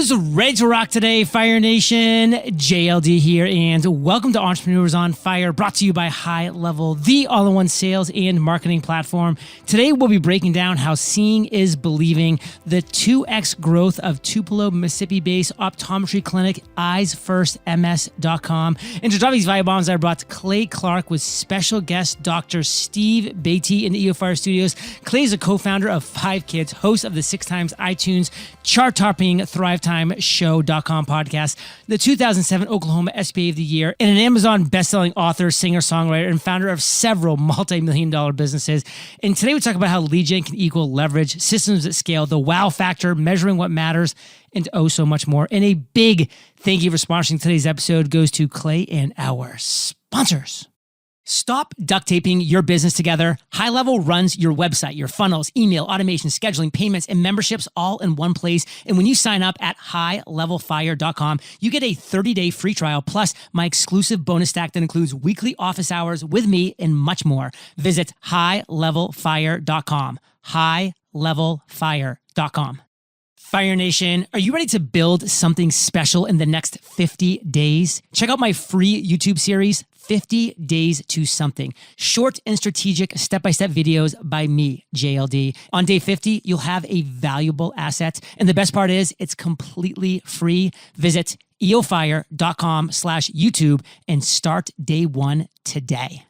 Who's ready to rock today, Fire Nation? JLD here, and welcome to Entrepreneurs on Fire, brought to you by High Level, the all-in-one sales and marketing platform. Today, we'll be breaking down how seeing is believing, the 2x growth of Tupelo, Mississippi-based optometry clinic, eyesfirstms.com. And to drop these value bombs, I brought Clay Clark with special guest Dr. Steve Beatty in the EO Fire Studios. Clay is a co-founder of 5 Kids, host of the 6 times iTunes chart-topping Thrivetime Show.com podcast, the 2007 Oklahoma SBA of the Year, and an Amazon best-selling author, singer-songwriter, and founder of several multi-million-dollar businesses. And today we talk about how lead gen can equal leverage, systems that scale, the wow factor, measuring what matters, and oh so much more. And a big thank you for sponsoring today's episode goes to Clay and our sponsors. Stop duct taping your business together. High Level runs your website, your funnels, email, automation, scheduling, payments, and memberships all in one place. And when you sign up at highlevelfire.com, you get a 30-day free trial plus my exclusive bonus stack that includes weekly office hours with me and much more. Visit highlevelfire.com. highlevelfire.com. Fire Nation, are you ready to build something special in the next 50 days? Check out my free YouTube series, 50 Days to Something. Short and strategic step-by-step videos by me, JLD. On day 50, you'll have a valuable asset. And the best part is it's completely free. Visit eofire.com/YouTube and start day 1 today.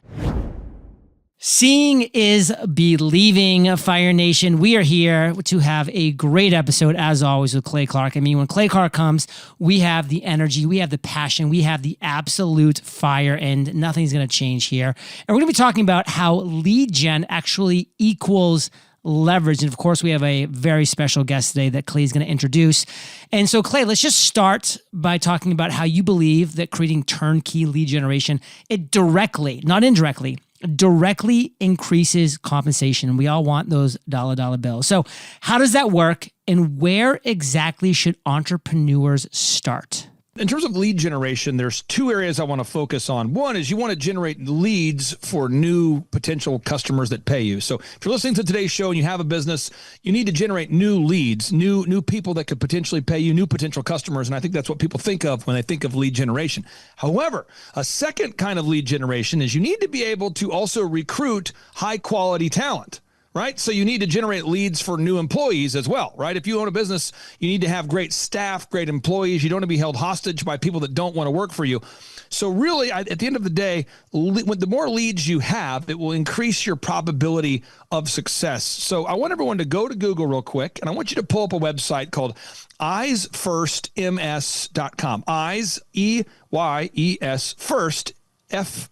Seeing is believing, Fire Nation. We are here to have a great episode, as always, with Clay Clark. I mean, when Clay Clark comes, we have the energy, we have the passion, we have the absolute fire, and nothing's going to change here. And we're going to be talking about how lead gen actually equals leverage. And of course, we have a very special guest today that Clay is going to introduce. And so, Clay, let's just start by talking about how you believe that creating turnkey lead generation, it directly, not indirectly, directly increases compensation. We all want those dollar bills. So how does that work, and where exactly should entrepreneurs start? In terms of lead generation, there's 2 areas I want to focus on. One is you want to generate leads for new potential customers that pay you. So if you're listening to today's show and you have a business, you need to generate new leads, new people that could potentially pay you, new potential customers. And I think that's what people think of when they think of lead generation. However, a second kind of lead generation is you need to be able to also recruit high quality talent. Right? So you need to generate leads for new employees as well, right? If you own a business, you need to have great staff, great employees. You don't want to be held hostage by people that don't want to work for you. So really, at the end of the day, the more leads you have, it will increase your probability of success. So I want everyone to go to Google real quick, and I want you to pull up a website called eyesfirstms.com. Eyes, E-Y-E-S, first, FIRSTMS.com.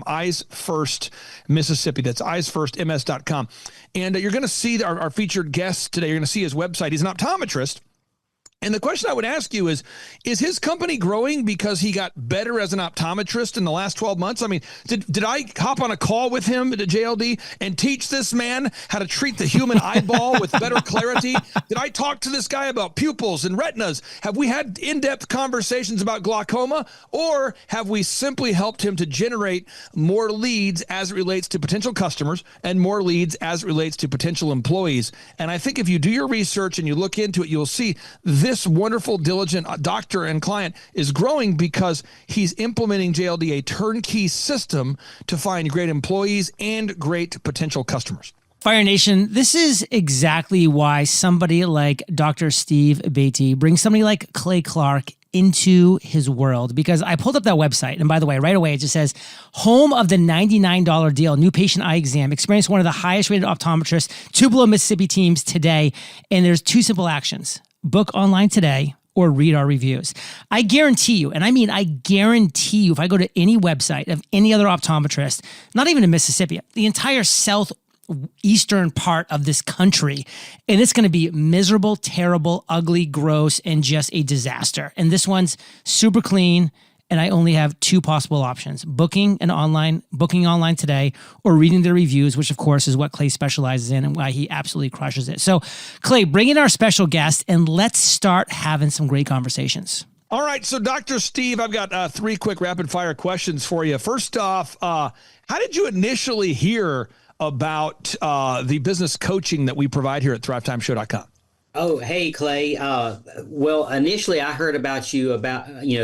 Eyes First Mississippi. That's eyesfirstms.com. And you're going to see our featured guest today. You're going to see his website. He's an optometrist. And the question I would ask you is his company growing because he got better as an optometrist in the last 12 months? I mean, did I hop on a call with him at JLD and teach this man how to treat the human eyeball with better clarity? Did I talk to this guy about pupils and retinas? Have we had in-depth conversations about glaucoma? Or have we simply helped him to generate more leads as it relates to potential customers and more leads as it relates to potential employees? And I think if you do your research and you look into it, you'll see this wonderful, diligent doctor and client is growing because he's implementing JLD, a turnkey system to find great employees and great potential customers. Fire Nation, this is exactly why somebody like Dr. Steve Beatty brings somebody like Clay Clark into his world, because I pulled up that website, and by the way, right away it just says home of the $99 deal, new patient eye exam, experience one of the highest rated optometrists, Tupelo, Mississippi teams today. And there's 2 simple actions: book online today or read our reviews. I guarantee you, and I mean I guarantee you, if I go to any website of any other optometrist, not even in Mississippi, the entire southeastern part of this country, and it's going to be miserable, terrible, ugly, gross, and just a disaster. And this one's super clean, and I only have 2 possible options: booking online today, or reading the reviews, which of course is what Clay specializes in and why he absolutely crushes it. So Clay, bring in our special guest and let's start having some great conversations. All right. So Dr. Steve, I've got 3 quick rapid fire questions for you. First off, how did you initially hear about the business coaching that we provide here at thrivetimeshow.com? Oh, hey, Clay. Well, initially I heard about you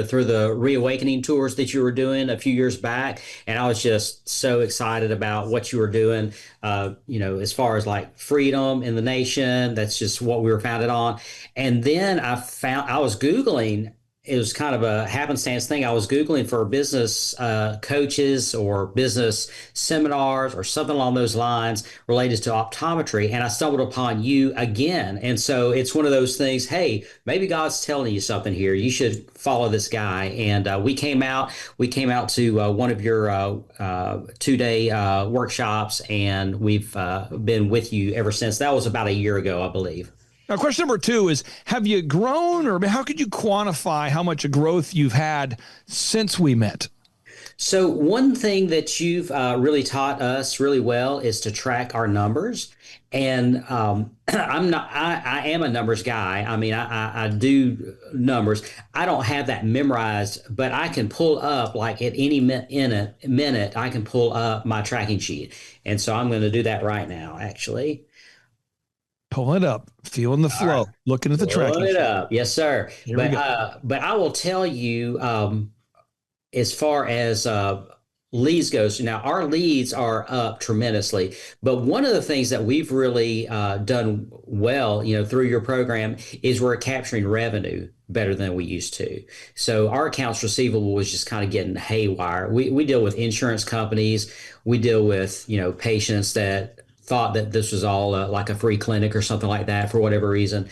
through the reawakening tours that you were doing a few years back, and I was just so excited about what you were doing. As far as like freedom in the nation, that's just what we were founded on. And then I was Googling. It was kind of a happenstance thing. I was Googling for business coaches or business seminars or something along those lines related to optometry. And I stumbled upon you again. And so it's one of those things, hey, maybe God's telling you something here. You should follow this guy. And we came out to one of your 2-day workshops, and we've been with you ever since. That was about a year ago, I believe. Now, question number 2 is, have you grown, or how could you quantify how much growth you've had since we met? So one thing that you've really taught us really well is to track our numbers. And I am a numbers guy. I mean, I do numbers. I don't have that memorized, but I can pull up like at any minute, I can pull up my tracking sheet. And so I'm going to do that right now, actually. Pulling it up, feeling the flow, All right. looking at the Pull tracking it sheet. up. Yes, sir. Here we go. But I will tell you, as far as leads goes, now our leads are up tremendously. But one of the things that we've really done well, through your program is we're capturing revenue better than we used to. So our accounts receivable was just kind of getting haywire. We deal with insurance companies. We deal with, patients that thought that this was all like a free clinic or something like that for whatever reason.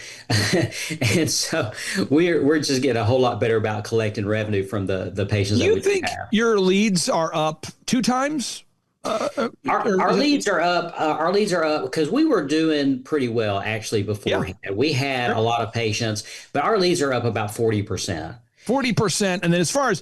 And so we're just getting a whole lot better about collecting revenue from the patients that You we do think have. your leads are up 2 times? Our leads are up. Our leads are up because we were doing pretty well actually Yeah, beforehand. We had a lot of patients, but our leads are up about 40%. 40%. And then so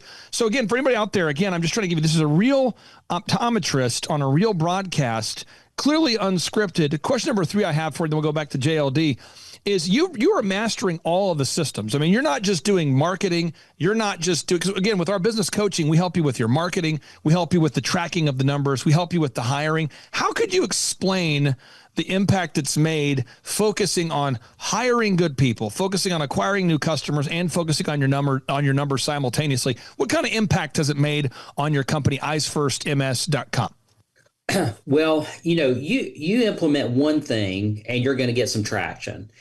again, for anybody out there, again, I'm just trying to give you, this is a real optometrist on a real broadcast, clearly unscripted. Question number 3 I have for you, then we'll go back to JLD, is you are mastering all of the systems. I mean, you're not just doing marketing. You're not just doing, because again, with our business coaching, we help you with your marketing. We help you with the tracking of the numbers. We help you with the hiring. How could you explain the impact it's made focusing on hiring good people, focusing on acquiring new customers, and focusing on your numbers simultaneously? What kind of impact has it made on your company, eyesfirstms.com? Well, you implement one thing and you're going to get some traction.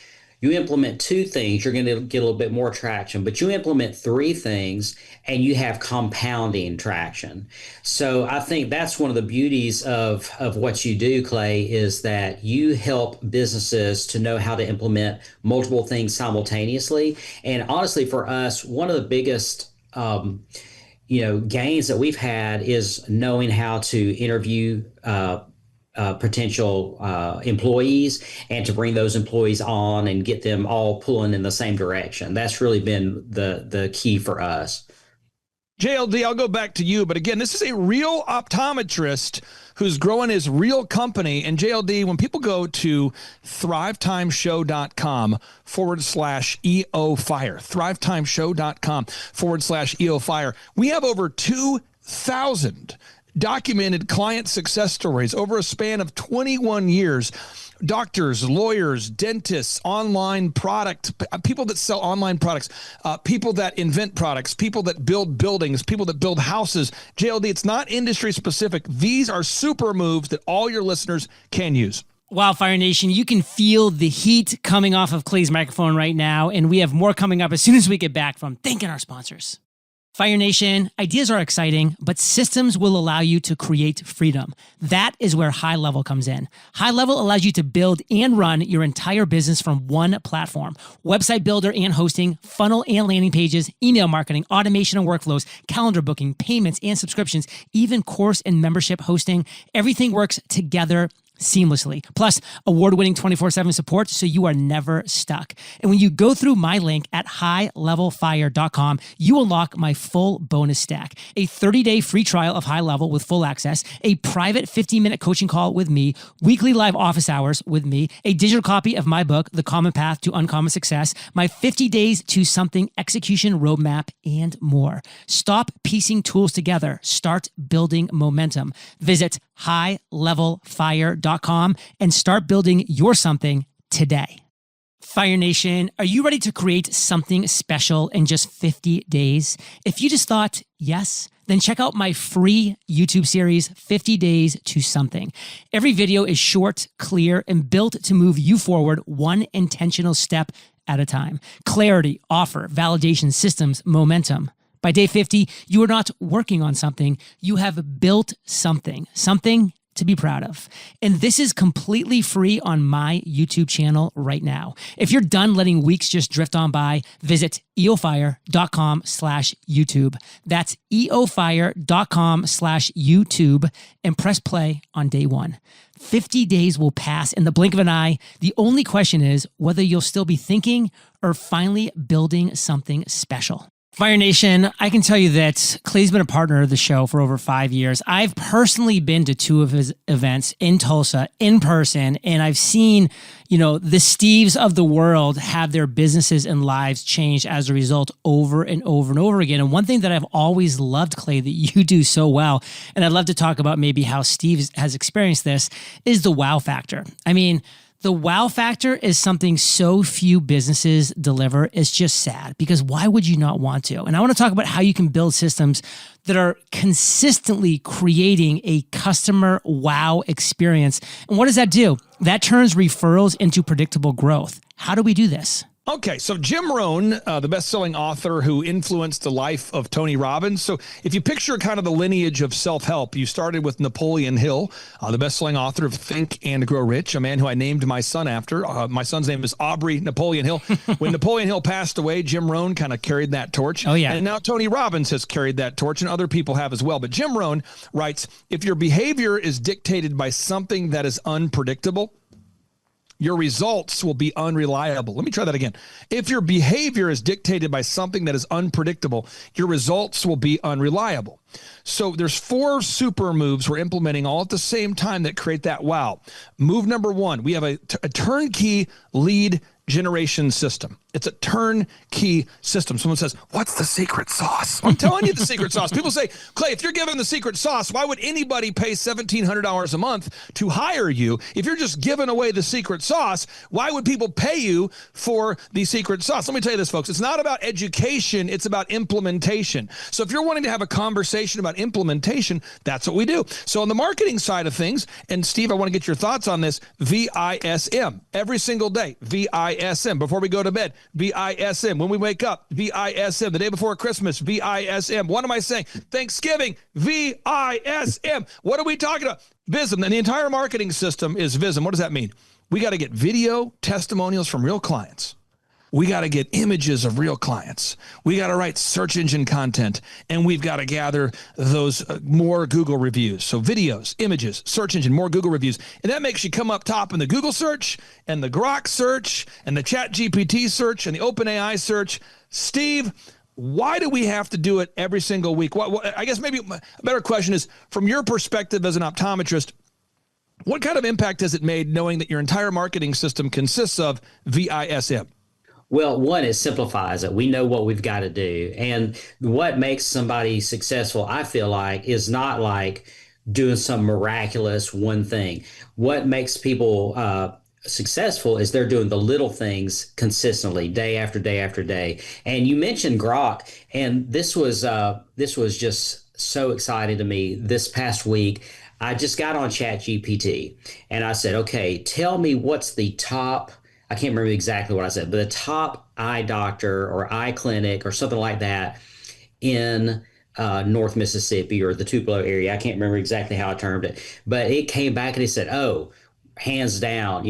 You implement two things, you're going to get a little bit more traction, but you implement three things and you have compounding traction. So I think that's one of the beauties of what you do, Clay, is that you help businesses to know how to implement multiple things simultaneously. And honestly, for us, one of the biggest gains that we've had is knowing how to interview potential employees and to bring those employees on and get them all pulling in the same direction. That's really been the key for us. JLD, I'll go back to you. But again, this is a real optometrist who's growing his real company. And JLD, when people go to thrivetimeshow.com/EO Fire, thrivetimeshow.com/EO Fire, we have over 2,000 documented client success stories over a span of 21 years. Doctors, lawyers, dentists, online people that sell online products, people that invent products, people that build buildings, people that build houses. JLD, it's not industry specific. These are super moves that all your listeners can use. Wildfire Nation, you can feel the heat coming off of Clay's microphone right now, and we have more coming up as soon as we get back from thanking our sponsors. Fire Nation, ideas are exciting, but systems will allow you to create freedom. That is where High Level comes in. High Level allows you to build and run your entire business from one platform. Website builder and hosting, funnel and landing pages, email marketing, automation and workflows, calendar booking, payments and subscriptions, even course and membership hosting. Everything works together seamlessly. Plus, award-winning 24/7 support, so you are never stuck. And when you go through my link at highlevelfire.com, you unlock my full bonus stack: a 30-day free trial of High Level with full access, a private 15-minute coaching call with me, weekly live office hours with me, a digital copy of my book, The Common Path to Uncommon Success, my 50 Days to Something execution roadmap, and more. Stop piecing tools together. Start building momentum. Visit highlevelfire.com and start building your something today. Fire Nation, are you ready to create something special in just 50 days? If you just thought yes, then check out my free YouTube series, 50 Days to Something. Every video is short, clear, and built to move you forward one intentional step at a time. Clarity, offer, validation, systems, momentum. By day 50, you are not working on something, you have built something to be proud of. And this is completely free on my YouTube channel right now. If you're done letting weeks just drift on by, visit eofire.com/YouTube. That's eofire.com/YouTube and press play on day one. 50 days will pass in the blink of an eye. The only question is whether you'll still be thinking or finally building something special. Fire Nation, I can tell you that Clay's been a partner of the show for over 5 years. I've personally been to 2 of his events in Tulsa in person, and I've seen, the Steves of the world have their businesses and lives changed as a result over and over and over again. And one thing that I've always loved, Clay, that you do so well, and I'd love to talk about maybe how Steve has experienced this, is the wow factor. I mean, the wow factor is something so few businesses deliver. It's just sad because why would you not want to? And I want to talk about how you can build systems that are consistently creating a customer wow experience. And what does that do? That turns referrals into predictable growth. How do we do this? Okay, so Jim Rohn, the best-selling author who influenced the life of Tony Robbins. So if you picture kind of the lineage of self-help, you started with Napoleon Hill, the best-selling author of Think and Grow Rich, a man who I named my son after. My son's name is Aubrey Napoleon Hill. When Napoleon Hill passed away, Jim Rohn kind of carried that torch. Oh, yeah. And now Tony Robbins has carried that torch, and other people have as well. But Jim Rohn writes, if your behavior is dictated by something that is unpredictable, your results will be unreliable. Let me try that again. If your behavior is dictated by something that is unpredictable, your results will be unreliable. So there's 4 super moves we're implementing all at the same time that create that wow. Move number 1, we have a turnkey lead generation system. It's a turnkey system. Someone says, what's the secret sauce? I'm telling you the secret sauce. People say, Clay, if you're giving the secret sauce, why would anybody pay $1,700 a month to hire you? If you're just giving away the secret sauce, why would people pay you for the secret sauce? Let me tell you this, folks. It's not about education. It's about implementation. So if you're wanting to have a conversation about implementation, that's what we do. So on the marketing side of things, and Steve, I want to get your thoughts on this, VISM. Every single day, VISM. Before we go to bed, VISM. When we wake up, VISM. The day before Christmas, VISM. What am I saying? Thanksgiving, VISM. What are we talking about? VISM. And the entire marketing system is VISM. What does that mean? We got to get video testimonials from real clients. We got to get images of real clients. We got to write search engine content, and we've got to gather those more Google reviews. So videos, images, search engine, more Google reviews. And that makes you come up top in the Google search and the Grok search and the Chat GPT search and the OpenAI search. Steve, why do we have to do it every single week? I guess maybe a better question is, from your perspective as an optometrist, what kind of impact has it made knowing that your entire marketing system consists of VISM? Well, one, it simplifies it. We know what we've got to do. And what makes somebody successful, I feel like, is not like doing some miraculous one thing. What makes people successful is they're doing the little things consistently, day after day after day. And you mentioned Grok, and this was just so exciting to me. This past week, I just got on Chat GPT, and I said, okay, tell me what's the top, I can't remember exactly what I said, but the top eye doctor or eye clinic or something like that in North Mississippi or the Tupelo area. I can't remember exactly how I termed it, but it came back and it said, oh, hands down,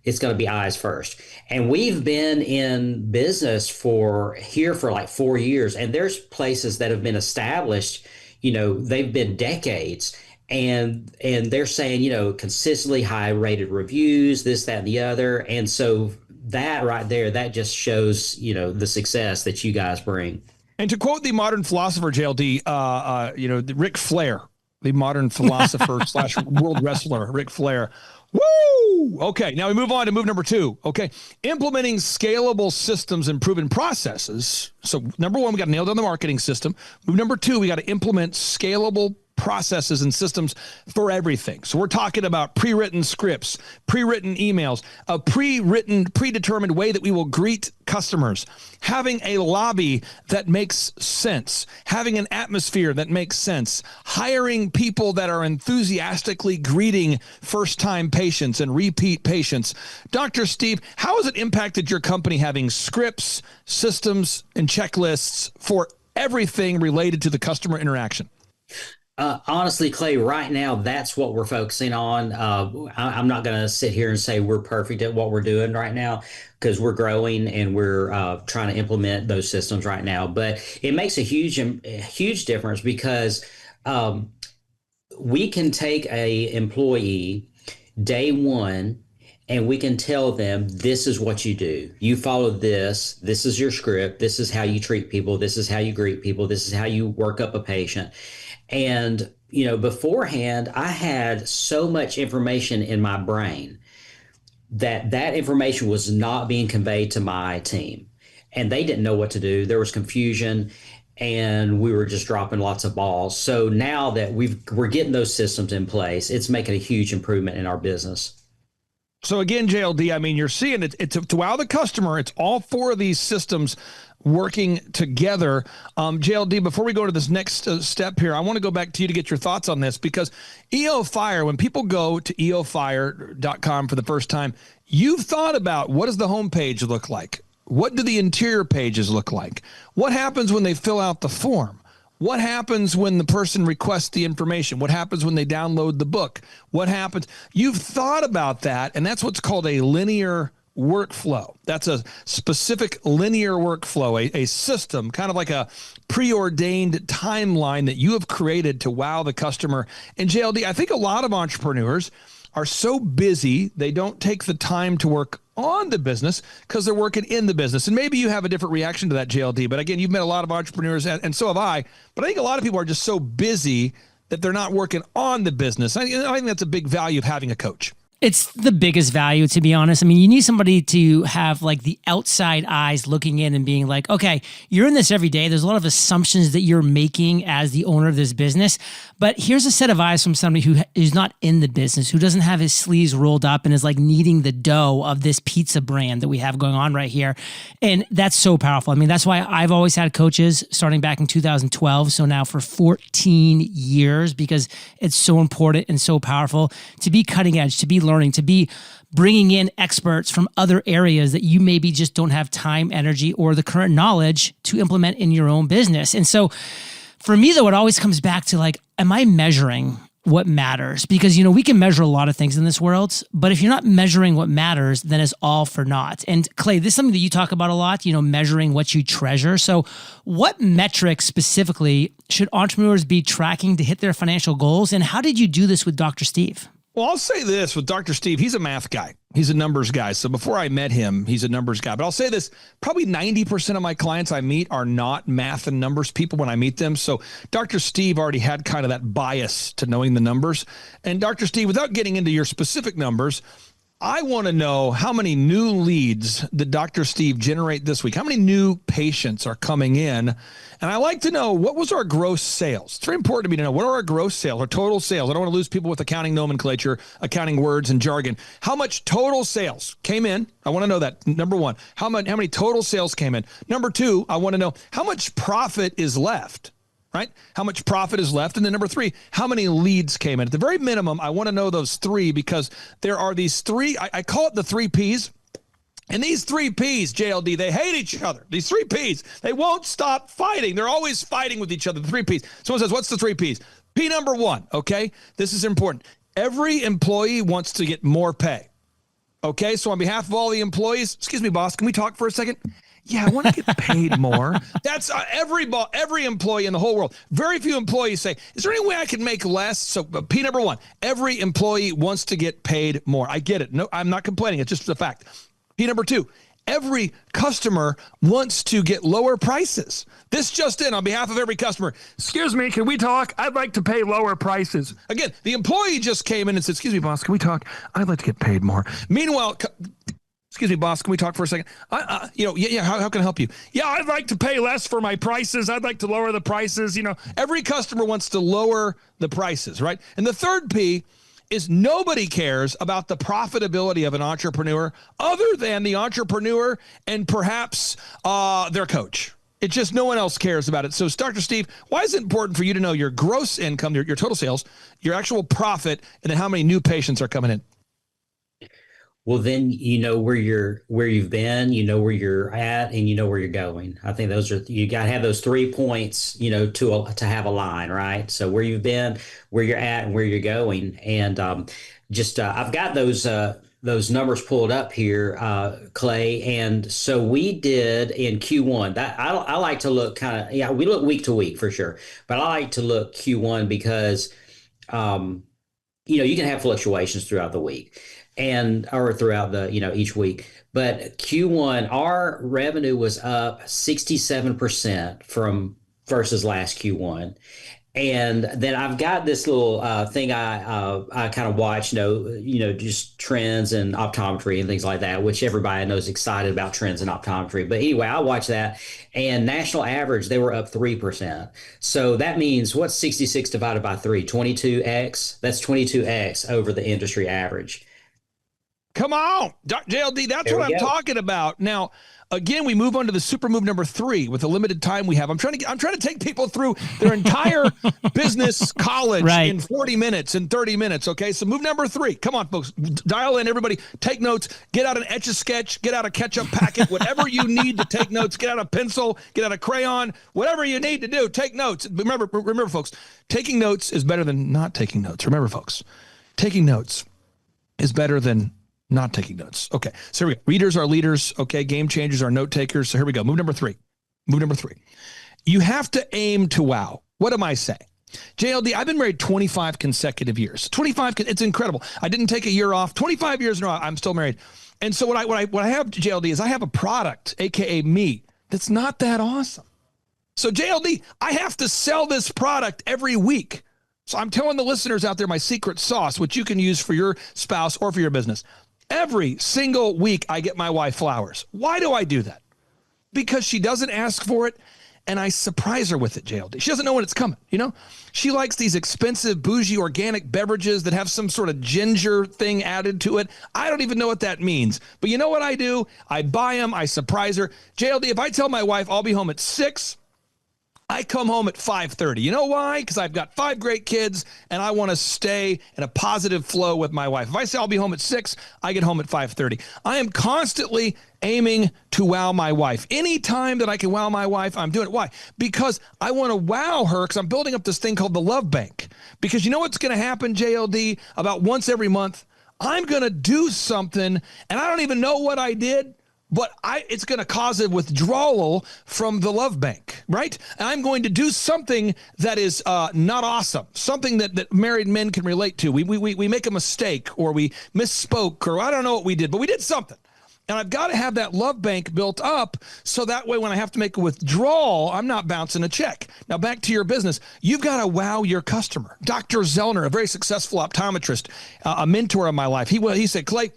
it's going to be eyes first. And we've been in business for like 4 years, and there's places that have been established, they've been decades. And they're saying, consistently high rated reviews, this, that, and the other. And so that right there, that just shows, the success that you guys bring. And to quote the modern philosopher, JLD, Ric Flair, the modern philosopher / world wrestler, Ric Flair. Woo! Okay, now we move on to move number 2. Okay, implementing scalable systems and proven processes. So number 1, we got to nail down the marketing system. Move number 2, we got to implement scalable processes and systems for everything. So we're talking about pre-written scripts, pre-written emails, a pre-written, predetermined way that we will greet customers, having a lobby that makes sense, having an atmosphere that makes sense, hiring people that are enthusiastically greeting first-time patients and repeat patients. Dr. Steve, how has it impacted your company having scripts, systems, and checklists for everything related to the customer interaction? Honestly, Clay, right now, that's what we're focusing on. I'm not going to sit here and say we're perfect at what we're doing right now because we're growing and we're trying to implement those systems right now. But it makes a huge difference because we can take a employee day one and we can tell them, this is what you do. You follow this. This is your script. This is how you treat people. This is how you greet people. This is how you work up a patient. And, beforehand, I had so much information in my brain that information was not being conveyed to my team. And they didn't know what to do. There was confusion and we were just dropping lots of balls. So now that we're getting those systems in place, it's making a huge improvement in our business. So again, JLD, I mean, you're seeing it to wow the customer. It's all four of these systems working together. JLD, before we go to this next step here, I want to go back to you to get your thoughts on this, because EO Fire, when people go to eofire.com for the first time, you've thought about, what does the homepage look like? What do the interior pages look like? What happens when they fill out the form? What happens when the person requests the information? What happens when they download the book? What happens? You've thought about that, and that's what's called a linear workflow. That's a specific linear workflow, a system, kind of like a preordained timeline that you have created to wow the customer. And JLD, I think a lot of entrepreneurs are so busy, they don't take the time to work on the business because they're working in the business. And maybe you have a different reaction to that, JLD. But again, you've met a lot of entrepreneurs, and so have I. But I think a lot of people are just so busy that they're not working on the business. I think that's a big value of having a coach. It's the biggest value, to be honest. I mean, you need somebody to have like the outside eyes looking in and being like, okay, you're in this every day. There's a lot of assumptions that you're making as the owner of this business. But here's a set of eyes from somebody who is not in the business, who doesn't have his sleeves rolled up and is like kneading the dough of this pizza brand that we have going on right here. And that's so powerful. I mean, that's why I've always had coaches starting back in 2012. So now for 14 years, because it's so important and so powerful to be cutting edge, to be learning, to be bringing in experts from other areas that you maybe just don't have time, energy, or the current knowledge to implement in your own business. And so for me, though, it always comes back to like, am I measuring what matters? Because, we can measure a lot of things in this world, but if you're not measuring what matters, then it's all for naught. And Clay, this is something that you talk about a lot, measuring what you treasure. So what metrics specifically should entrepreneurs be tracking to hit their financial goals? And how did you do this with Dr. Steve? Well, I'll say this with Dr. Steve, he's a math guy. He's a numbers guy. So before I met him, he's a numbers guy. But I'll say this, probably 90% of my clients I meet are not math and numbers people when I meet them. So Dr. Steve already had kind of that bias to knowing the numbers. And Dr. Steve, without getting into your specific numbers, I want to know how many new leads did Dr. Steve generate this week? How many new patients are coming in? And I like to know, what was our gross sales? It's very important to me to know, what are our gross sales, our total sales? I don't want to lose people with accounting nomenclature, accounting words and jargon. How much total sales came in? I want to know that. Number one, how many total sales came in? Number two, I want to know how much profit is left. Right? How much profit is left? And then number three, how many leads came in? At the very minimum, I want to know those three, because there are these three, I call it the 3 Ps. And these 3 Ps, JLD, they hate each other. These 3 Ps, they won't stop fighting. They're always fighting with each other, the 3 Ps. Someone says, what's the 3 Ps? P number 1, okay? This is important. Every employee wants to get more pay. Okay, so on behalf of all the employees, excuse me, boss, can we talk for a second? Yeah, I want to get paid more. That's every employee in the whole world. Very few employees say, is there any way I can make less? So P number 1, every employee wants to get paid more. I get it. No, I'm not complaining. It's just a fact. P number 2, every customer wants to get lower prices. This just in on behalf of every customer. Excuse me, can we talk? I'd like to pay lower prices. Again, the employee just came in and said, excuse me, boss, can we talk? I'd like to get paid more. Meanwhile, Excuse me, boss, can we talk for a second? How can I help you? Yeah, I'd like to pay less for my prices. I'd like to lower the prices. Every customer wants to lower the prices, right? And the third P is nobody cares about the profitability of an entrepreneur other than the entrepreneur and perhaps their coach. It's just no one else cares about it. So, Dr. Steve, why is it important for you to know your gross income, your total sales, your actual profit, and then how many new patients are coming in? Well, then you know where you've been, you know where you're at, and you know where you're going. I think you got to have those 3 points, to have a line, right? So where you've been, where you're at, and where you're going. And I've got those numbers pulled up here, Clay. And so we did in Q1. That I like to look we look week to week for sure, but I like to look Q1 because you can have fluctuations throughout the week or throughout each week. But Q1, our revenue was up 67% from versus last Q1. And then I've got this little thing I kind of watch, just trends and optometry and things like that, which everybody knows excited about trends and optometry. But anyway, I watch that, and national average, they were up 3%. So that means what's 66 divided by 3? 22x. That's 22x over the industry average. Come on, JLD, that's what I'm talking about. Now, again, we move on to the super move number 3 with the limited time we have. I'm trying to take people through their entire business college in 40 minutes and 30 minutes. Okay. So move number 3. Come on, folks, dial in, everybody, take notes, get out an Etch-a-Sketch, get out a ketchup packet, whatever you need to take notes, get out a pencil, get out a crayon, whatever you need to do, take notes. Remember, folks, taking notes is better than not taking notes. Remember, folks, taking notes is better than not taking notes. Okay. So here we go. Readers are leaders. Okay. Game changers are note takers. So here we go. Move number 3. You have to aim to wow. What am I saying? JLD, I've been married 25 consecutive years. 25. It's incredible. I didn't take a year off. 25 years in a row. I'm still married. And so what I have, JLD, is I have a product, AKA me, that's not that awesome. So JLD, I have to sell this product every week. So I'm telling the listeners out there my secret sauce, which you can use for your spouse or for your business. Every single week, I get my wife flowers. Why do I do that? Because she doesn't ask for it, and I surprise her with it, JLD. She doesn't know when it's coming, She likes these expensive, bougie, organic beverages that have some sort of ginger thing added to it. I don't even know what that means. But you know what I do? I buy them. I surprise her. JLD, if I tell my wife I'll be home at 6, I come home at 5:30. You know why? Because I've got 5 great kids, and I want to stay in a positive flow with my wife. If I say I'll be home at 6, I get home at 5:30. I am constantly aiming to wow my wife. Anytime that I can wow my wife, I'm doing it. Why? Because I want to wow her, because I'm building up this thing called the love bank. Because you know what's going to happen, JLD? About once every month, I'm going to do something, and I don't even know what I did, but it's going to cause a withdrawal from the love bank, right? And I'm going to do something that is not awesome, something that married men can relate to. We make a mistake, or we misspoke, or I don't know what we did, but we did something. And I've got to have that love bank built up, so that way when I have to make a withdrawal, I'm not bouncing a check. Now, back to your business. You've got to wow your customer. Dr. Zellner, a very successful optometrist, a mentor of my life, he said, Clay,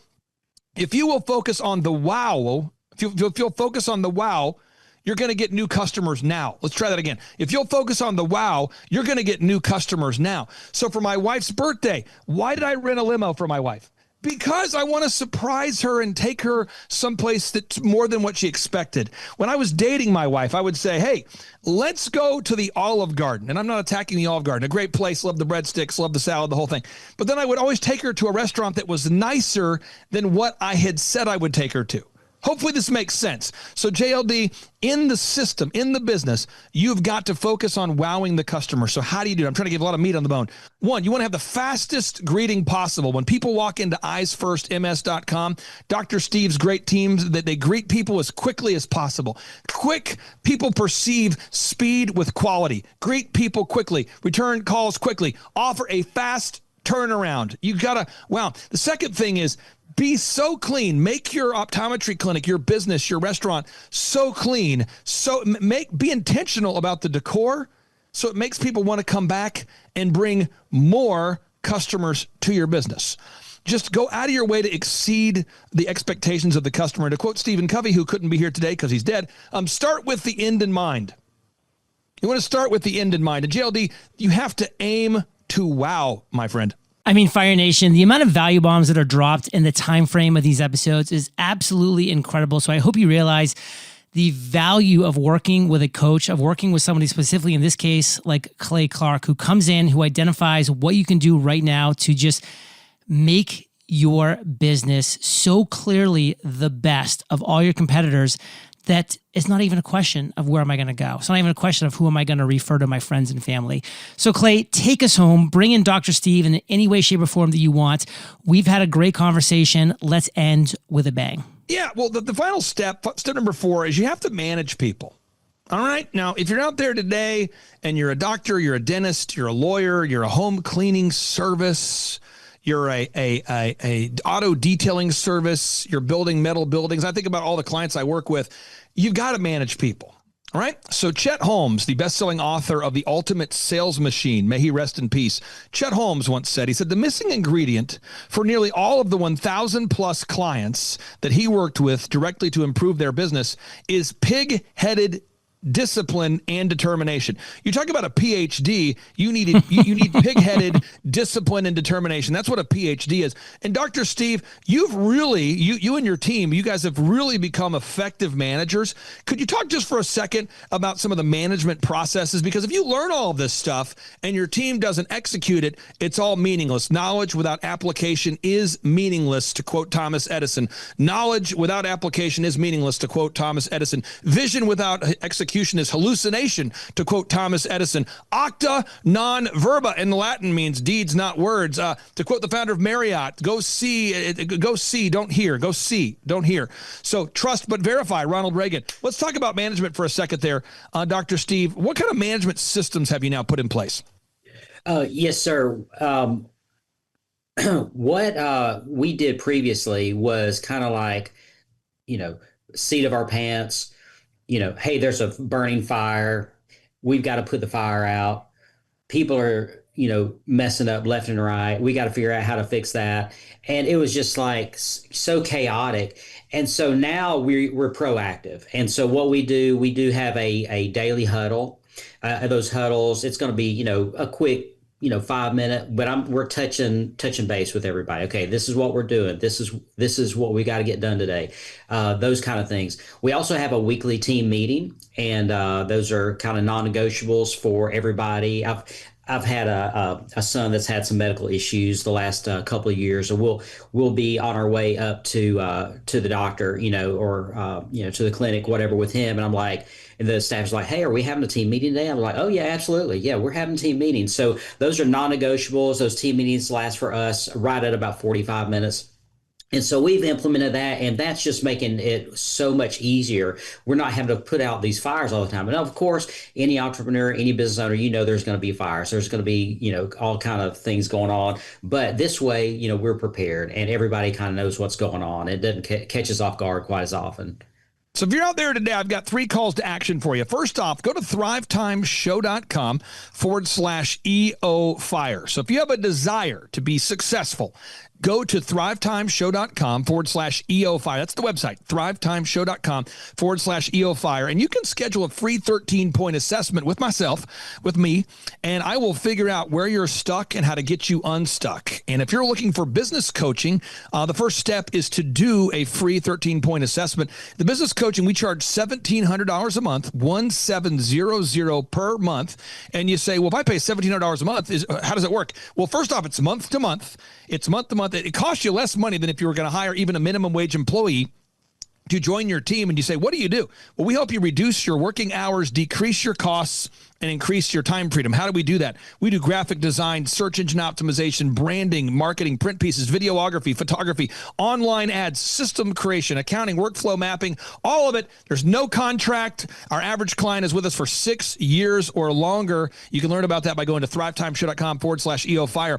if you will focus on the wow, if you'll focus on the wow, you're going to get new customers now. Let's try that again. If you'll focus on the wow, you're going to get new customers now. So for my wife's birthday, why did I rent a limo for my wife? Because I want to surprise her and take her someplace that's more than what she expected. When I was dating my wife, I would say, hey, let's go to the Olive Garden. And I'm not attacking the Olive Garden. A great place. Love the breadsticks, love the salad, the whole thing. But then I would always take her to a restaurant that was nicer than what I had said I would take her to. Hopefully this makes sense. So JLD, in the system, in the business, you've got to focus on wowing the customer. So how do you do it? I'm trying to give a lot of meat on the bone. 1, you want to have the fastest greeting possible. When people walk into eyesfirstms.com, Dr. Steve's great teams, that they greet people as quickly as possible. Quick, people perceive speed with quality. Greet people quickly. Return calls quickly. Offer a fast turnaround. You got to, wow. The second thing is, be so clean. Make your optometry clinic, your business, your restaurant so clean. So be intentional about the decor, so it makes people want to come back and bring more customers to your business. just go out of your way to exceed the expectations of the customer. And to quote Stephen Covey, who couldn't be here today because he's dead, start with the end in mind. You want to start with the end in mind. And JLD, you have to aim to wow, my friend. I mean, Fire Nation, the amount of value bombs that are dropped in the time frame of these episodes is absolutely incredible. So I hope you realize the value of working with a coach, of working with somebody specifically, in this case, like Clay Clark, who comes in, who identifies what you can do right now to just make your business so clearly the best of all your competitors that it's not even a question of where am I going to go. It's not even a question of who am I going to refer to my friends and family. So Clay, take us home. Bring in Dr. Steve in any way, shape, or form that you want. We've had a great conversation. Let's end with a bang. Yeah, well, the final step number 4, is you have to manage people. All right. Now, if you're out there today and you're a doctor, you're a dentist, you're a lawyer, you're a home cleaning service, you're a auto detailing service, you're building metal buildings. I think about all the clients I work with. You've got to manage people. All right. So Chet Holmes, the best-selling author of The Ultimate Sales Machine, may he rest in peace. Chet Holmes once said, he said, the missing ingredient for nearly all of the 1,000 plus clients that he worked with directly to improve their business is pig-headed discipline and determination. You talk about a PhD, you need pig-headed discipline and determination. That's what a PhD is. And Dr. Steve, you've really, you and your team, you guys have really become effective managers. Could you talk just for a second about some of the management processes? Because if you learn all of this stuff and your team doesn't execute it, it's all meaningless. Knowledge without application is meaningless, to quote Thomas Edison. Knowledge without application is meaningless, to quote Thomas Edison. Vision without execution is hallucination, to quote Thomas Edison. Acta non verba in Latin means deeds, not words. To quote the founder of Marriott, go see, don't hear. Go see, don't hear. So trust but verify, Ronald Reagan. Let's talk about management for a second there. Dr. Steve, what kind of management systems have you now put in place? Yes, sir. What we did previously was kind of like, seat of our pants. Hey, there's a burning fire. We've got to put the fire out. People are, messing up left and right. We got to figure out how to fix that. And it was just like so chaotic. And so now we're proactive. And so what we do have a daily huddle. Those huddles, it's going to be, a quick 5-minute, but we're touching base with everybody. Okay, this is what we're doing. This is what we got to get done today. Those kind of things. We also have a weekly team meeting, and those are kind of non-negotiables for everybody. I've had a son that's had some medical issues the last couple of years, so we'll be on our way up to the doctor, or to the clinic, whatever, with him, and I'm like. And the staff's like, hey, are we having a team meeting today? I'm like, oh, yeah, absolutely. Yeah, we're having team meetings. So those are non-negotiables. Those team meetings last for us right at about 45 minutes. And so we've implemented that, and that's just making it so much easier. We're not having to put out these fires all the time. And of course, any entrepreneur, any business owner, there's going to be fires. There's going to be, all kind of things going on. But this way, we're prepared, and everybody kind of knows what's going on. It doesn't catch us off guard quite as often. So if you're out there today, I've got 3 calls to action for you. First off, go to thrivetimeshow.com/EO Fire. So if you have a desire to be successful, go to thrivetimeshow.com/EO Fire. That's the website, thrivetimeshow.com/EO Fire. And you can schedule a free 13-point assessment with me, and I will figure out where you're stuck and how to get you unstuck. And if you're looking for business coaching, the first step is to do a free 13-point assessment. The business coaching, we charge $1,700 a month, $1,700 per month. And you say, well, if I pay $1,700 a month, how does it work? Well, first off, it's month to month. It's month to month. It costs you less money than if you were going to hire even a minimum wage employee to join your team. And you say, what do you do? Well, we help you reduce your working hours, decrease your costs, and increase your time freedom. How do we do that? We do graphic design, search engine optimization, branding, marketing, print pieces, videography, photography, online ads, system creation, accounting, workflow mapping, all of it. There's no contract. Our average client is with us for 6 years or longer. You can learn about that by going to thrivetimeshow.com/EO Fire.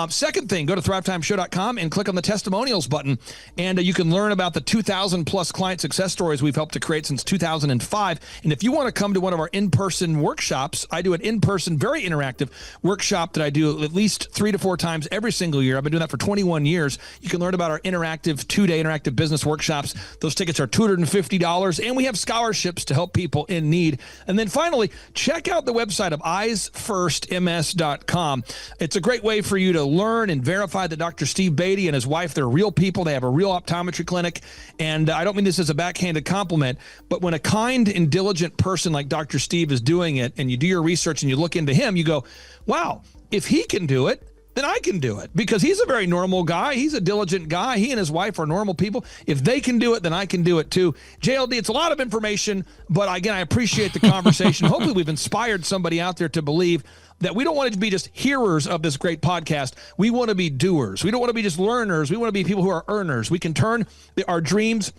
Second thing, go to thrivetimeshow.com and click on the testimonials button, and you can learn about the 2,000 plus plus client success stories we've helped to create since 2005. And if you want to come to one of our in-person workshops, I do an in-person, very interactive workshop that I do at least 3 to 4 times every single year. I've been doing that for 21 years. You can learn about our interactive 2-day interactive business workshops. Those tickets are $250, and we have scholarships to help people in need. And then finally, check out the website of eyesfirstms.com. It's a great way for you to learn and verify that Dr. Steve Beatty and his wife, they're real people. They have a real optometry clinic. And I don't mean this as a backhanded compliment, but when a kind and diligent person like Dr. Steve is doing it, and you do your research and you look into him, you go, wow, if he can do it, then I can do it, because he's a very normal guy. He's a diligent guy. He and his wife are normal people. If they can do it, then I can do it too. JLD, it's a lot of information, but again, I appreciate the conversation. Hopefully we've inspired somebody out there to believe that we don't want to be just hearers of this great podcast. We want to be doers. We don't want to be just learners. We want to be people who are earners. We can turn our dreams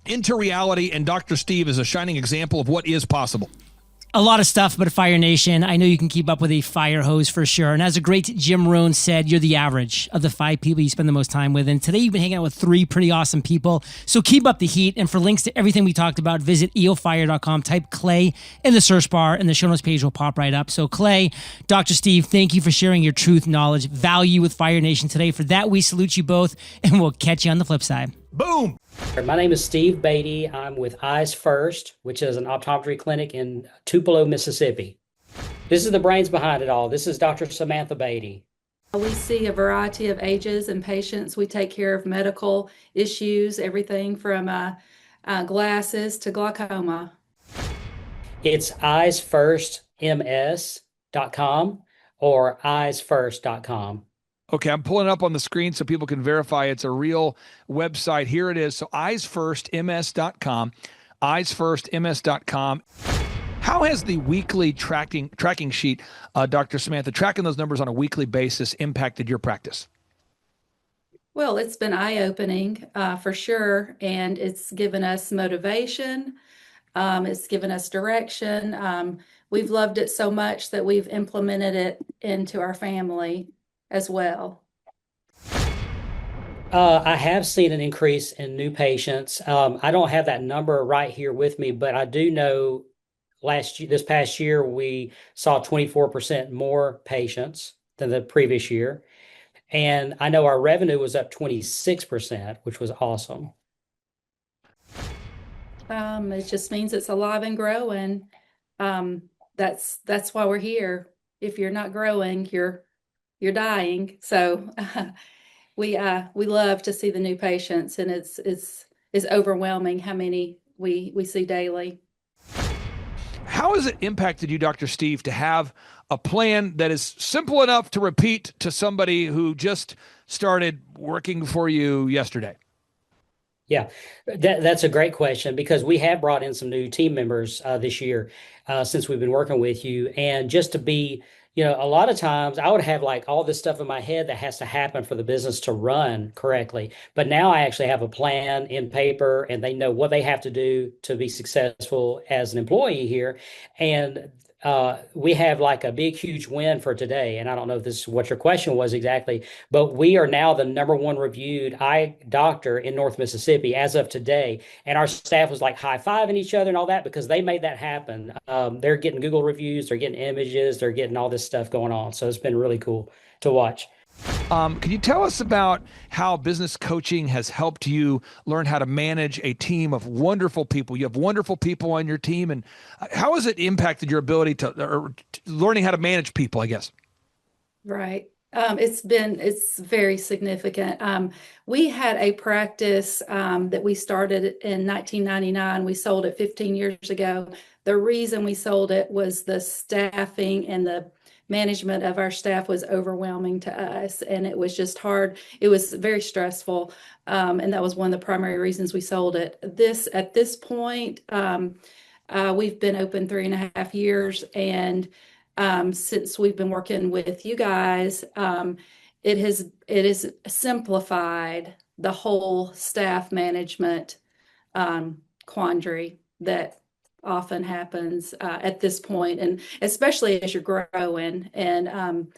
into reality, and Dr. Steve is a shining example of what is possible. A lot of stuff, but Fire Nation, I know you can keep up with a fire hose for sure. And as a great Jim Rohn said, you're the average of the 5 people you spend the most time with. And today you've been hanging out with 3 pretty awesome people. So keep up the heat. And for links to everything we talked about, visit eofire.com. Type Clay in the search bar, and the show notes page will pop right up. So Clay, Dr. Steve, thank you for sharing your truth, knowledge, value with Fire Nation today. For that, we salute you both, and we'll catch you on the flip side. Boom. My name is Steve Beatty. I'm with Eyes First, which is an optometry clinic in Tupelo, Mississippi. This is the brains behind it all. This is Dr. Samantha Beatty. We see a variety of ages and patients. We take care of medical issues, everything from glasses to glaucoma. It's eyesfirstms.com or eyesfirst.com. Okay, I'm pulling it up on the screen so people can verify it's a real website. Here it is. So eyesfirstms.com, eyesfirstms.com. How has the weekly tracking sheet, Dr. Samantha, tracking those numbers on a weekly basis impacted your practice? Well, it's been eye-opening for sure, and it's given us motivation. It's given us direction. We've loved it so much that we've implemented it into our family as well. I have seen an increase in new patients. I don't have that number right here with me, but I do know this past year, we saw 24% more patients than the previous year. And I know our revenue was up 26%, which was awesome. It just means it's alive and growing. That's why we're here. If you're not growing, you're dying. So we love to see the new patients, and it's overwhelming how many we see daily. How has it impacted you, Dr. Steve, to have a plan that is simple enough to repeat to somebody who just started working for you yesterday? Yeah, that's a great question, because we have brought in some new team members this year since we've been working with you. And just to be, a lot of times I would have like all this stuff in my head that has to happen for the business to run correctly. But now I actually have a plan in paper, and they know what they have to do to be successful as an employee here. And we have like a big, huge win for today. And I don't know if this is what your question was exactly, but we are now the #1 reviewed eye doctor in North Mississippi as of today. And our staff was like high-fiving each other and all that, because they made that happen. They're getting Google reviews, they're getting images, they're getting all this stuff going on. So it's been really cool to watch. Can you tell us about how business coaching has helped you learn how to manage a team of wonderful people? You have wonderful people on your team, and how has it impacted your ability to learning how to manage people, I guess? Right. It's very significant. We had a practice that we started in 1999. We sold it 15 years ago. The reason we sold it was the staffing and the management of our staff was overwhelming to us, and it was just hard. It was very stressful, and that was one of the primary reasons we sold it. At this point, we've been open 3.5 years, and since we've been working with you guys, it has simplified the whole staff management quandary that often happens at this point, and especially as you're growing. And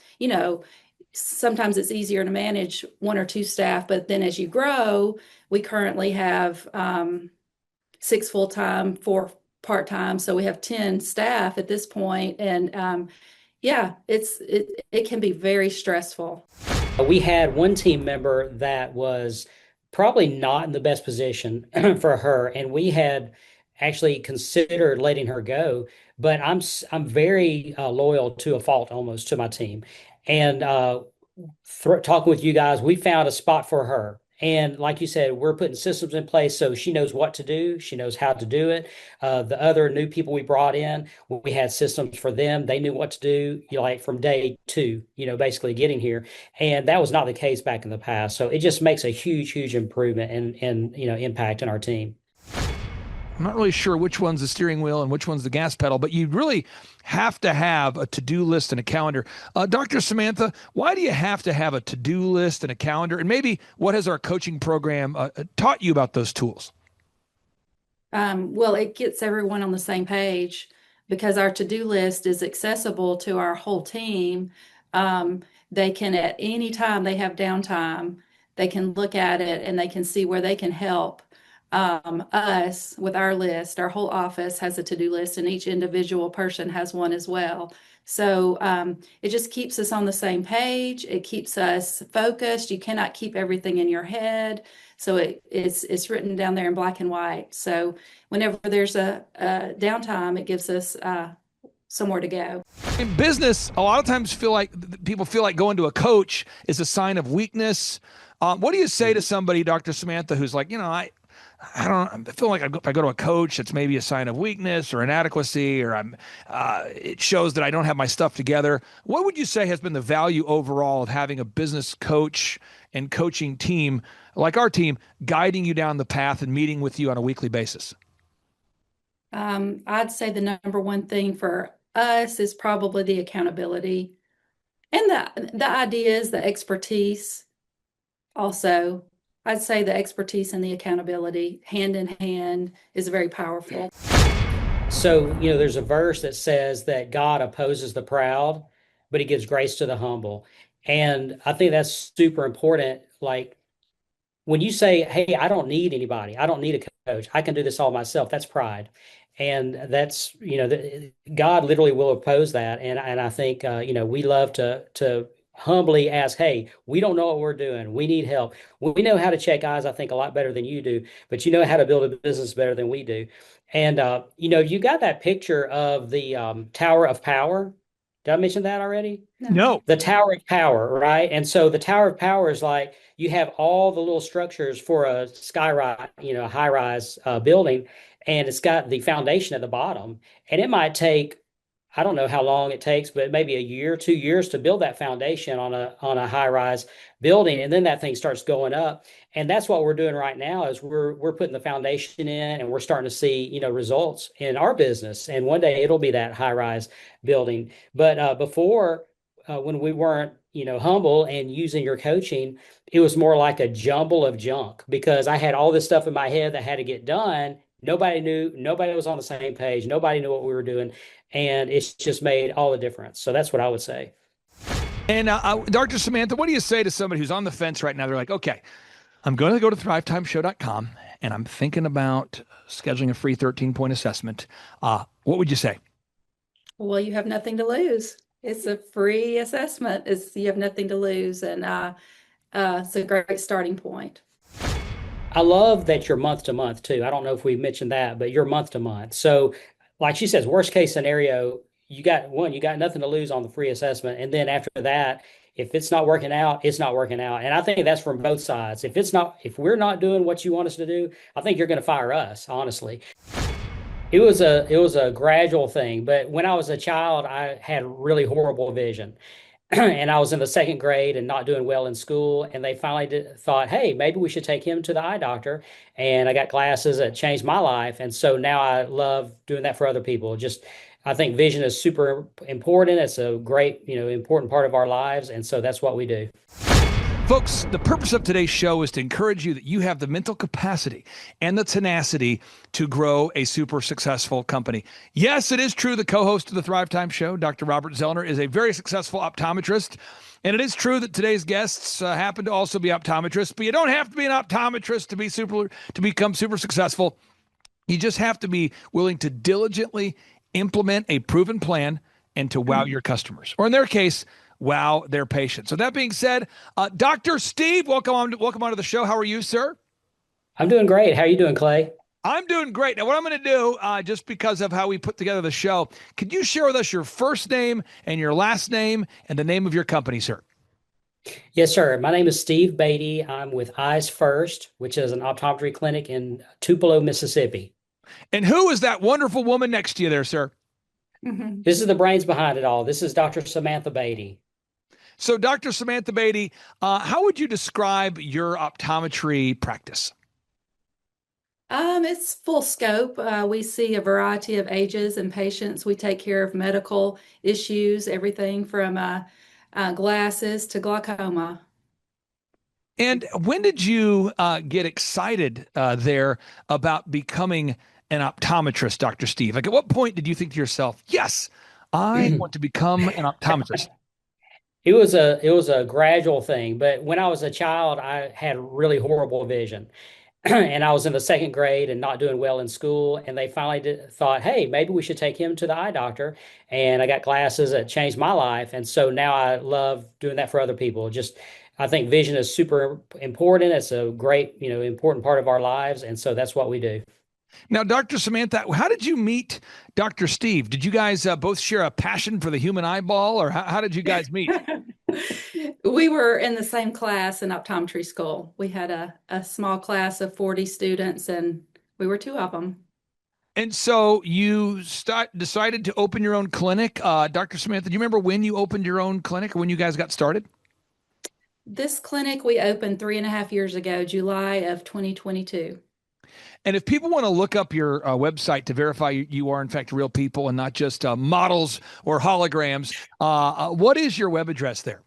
sometimes it's easier to manage 1 or 2 staff, but then as you grow, we currently have 6 full-time, 4 part-time. So we have 10 staff at this point. And yeah, it can be very stressful. We had one team member that was probably not in the best position for her, and we had actually considered letting her go. But I'm very loyal to a fault almost to my team, and talking with you guys, we found a spot for her. And like you said, we're putting systems in place so she knows what to do. She knows how to do it. The other new people we brought in, we had systems for them. They knew what to do, like from day two, basically getting here. And that was not the case back in the past. So it just makes a huge, huge improvement and impact in our team. I'm not really sure which one's the steering wheel and which one's the gas pedal, but you really have to have a to-do list and a calendar. Dr. Samantha, why do you have to have a to-do list and a calendar? And maybe what has our coaching program taught you about those tools? Well, it gets everyone on the same page because our to-do list is accessible to our whole team. They can, at any time they have downtime, they can look at it and they can see where they can help us with our list. Our whole office has a to-do list, and each individual person has one as well. So it just keeps us on the same page. It keeps us focused. You cannot keep everything in your head. So it's written down there in black and white. So whenever there's a downtime, it gives us somewhere to go. In business, a lot of times people feel like going to a coach is a sign of weakness. What do you say to somebody, Dr. Samantha, who's like, I feel like if I go to a coach, it's maybe a sign of weakness or inadequacy, or it shows that I don't have my stuff together. What would you say has been the value overall of having a business coach and coaching team like our team guiding you down the path and meeting with you on a weekly basis? I'd say the number one thing for us is probably the accountability and the ideas, the expertise. Also, I'd say the expertise and the accountability hand in hand is very powerful. So, there's a verse that says that God opposes the proud, but he gives grace to the humble. And I think that's super important. Like when you say, hey, I don't need anybody, I don't need a coach, I can do this all myself, that's pride. And that's, God literally will oppose that. And I think, we love to humbly ask, hey, we don't know what we're doing. We need help. We know how to check eyes, I think, a lot better than you do, but you know how to build a business better than we do. And, you got that picture of the Tower of Power. Did I mention that already? No. The Tower of Power, right? And so the Tower of Power is like you have all the little structures for a skyrise, a high-rise building, and it's got the foundation at the bottom. And it might take, I don't know how long it takes, but maybe a year, 2 years to build that foundation on a high-rise building, and then that thing starts going up. And that's what we're doing right now is we're putting the foundation in, and we're starting to see results in our business. And one day it'll be that high-rise building. But before, when we weren't humble and using your coaching, it was more like a jumble of junk because I had all this stuff in my head that had to get done. Nobody knew. Nobody was on the same page. Nobody knew what we were doing. And it's just made all the difference. So that's what I would say. And Dr. Samantha, what do you say to somebody who's on the fence right now? They're like, okay, I'm going to go to thrivetimeshow.com and I'm thinking about scheduling a free 13-point assessment. What would you say? Well, you have nothing to lose. It's a free assessment. You have nothing to lose. And it's a great starting point. I love that you're month to month too. I don't know if we mentioned that, but you're month to month. So like she says, worst case scenario, you got nothing to lose on the free assessment. And then after that, if it's not working out, it's not working out. And I think that's from both sides. If we're not doing what you want us to do, I think you're going to fire us, honestly. It was a gradual thing. But when I was a child, I had really horrible vision. And I was in the second grade and not doing well in school. And they finally thought, hey, maybe we should take him to the eye doctor. And I got glasses that changed my life. And so now I love doing that for other people. I think vision is super important. It's a great, important part of our lives. And so that's what we do. Folks, the purpose of today's show is to encourage you that you have the mental capacity and the tenacity to grow a super successful company. Yes, it is true the co-host of the Thrivetime show, Dr. Robert Zellner, is a very successful optometrist. And it is true that today's guests happen to also be optometrists, but you don't have to be an optometrist to become super successful. You just have to be willing to diligently implement a proven plan and to wow your customers, or in their case, wow their patients. So that being said, Dr. Steve, welcome onto the show. How are you, sir? I'm doing great. How are you doing, Clay? I'm doing great. Now, what I'm going to do, just because of how we put together the show, could you share with us your first name and your last name and the name of your company, sir? Yes, sir. My name is Steve Beatty. I'm with Eyes First, which is an optometry clinic in Tupelo, Mississippi. And who is that wonderful woman next to you there, sir? Mhm. This is the brains behind it all. This is Dr. Samantha Beatty. So, Dr. Samantha Beatty, how would you describe your optometry practice? It's full scope. We see a variety of ages and patients. We take care of medical issues, everything from glasses to glaucoma. And when did you get excited there about becoming an optometrist, Dr. Steve? Like, at what point did you think to yourself, yes, I want to become an optometrist? It was a gradual thing, but when I was a child, I had really horrible vision. And I was in the second grade and not doing well in school. And they finally thought, hey, maybe we should take him to the eye doctor. And I got glasses that changed my life. And so now I love doing that for other people. I think vision is super important. It's a great, important part of our lives. And so that's what we do. Now, Dr. Samantha, how did you meet Dr. Steve? Did you guys both share a passion for the human eyeball, or how did you guys meet? We were in the same class in optometry school. We had a small class of 40 students, and we were two of them. And so you decided to open your own clinic. Dr. Samantha, do you remember when you opened your own clinic or when you guys got started? This clinic we opened 3.5 years ago, July of 2022. And if people want to look up your website to verify you are, in fact, real people and not just models or holograms, what is your web address there?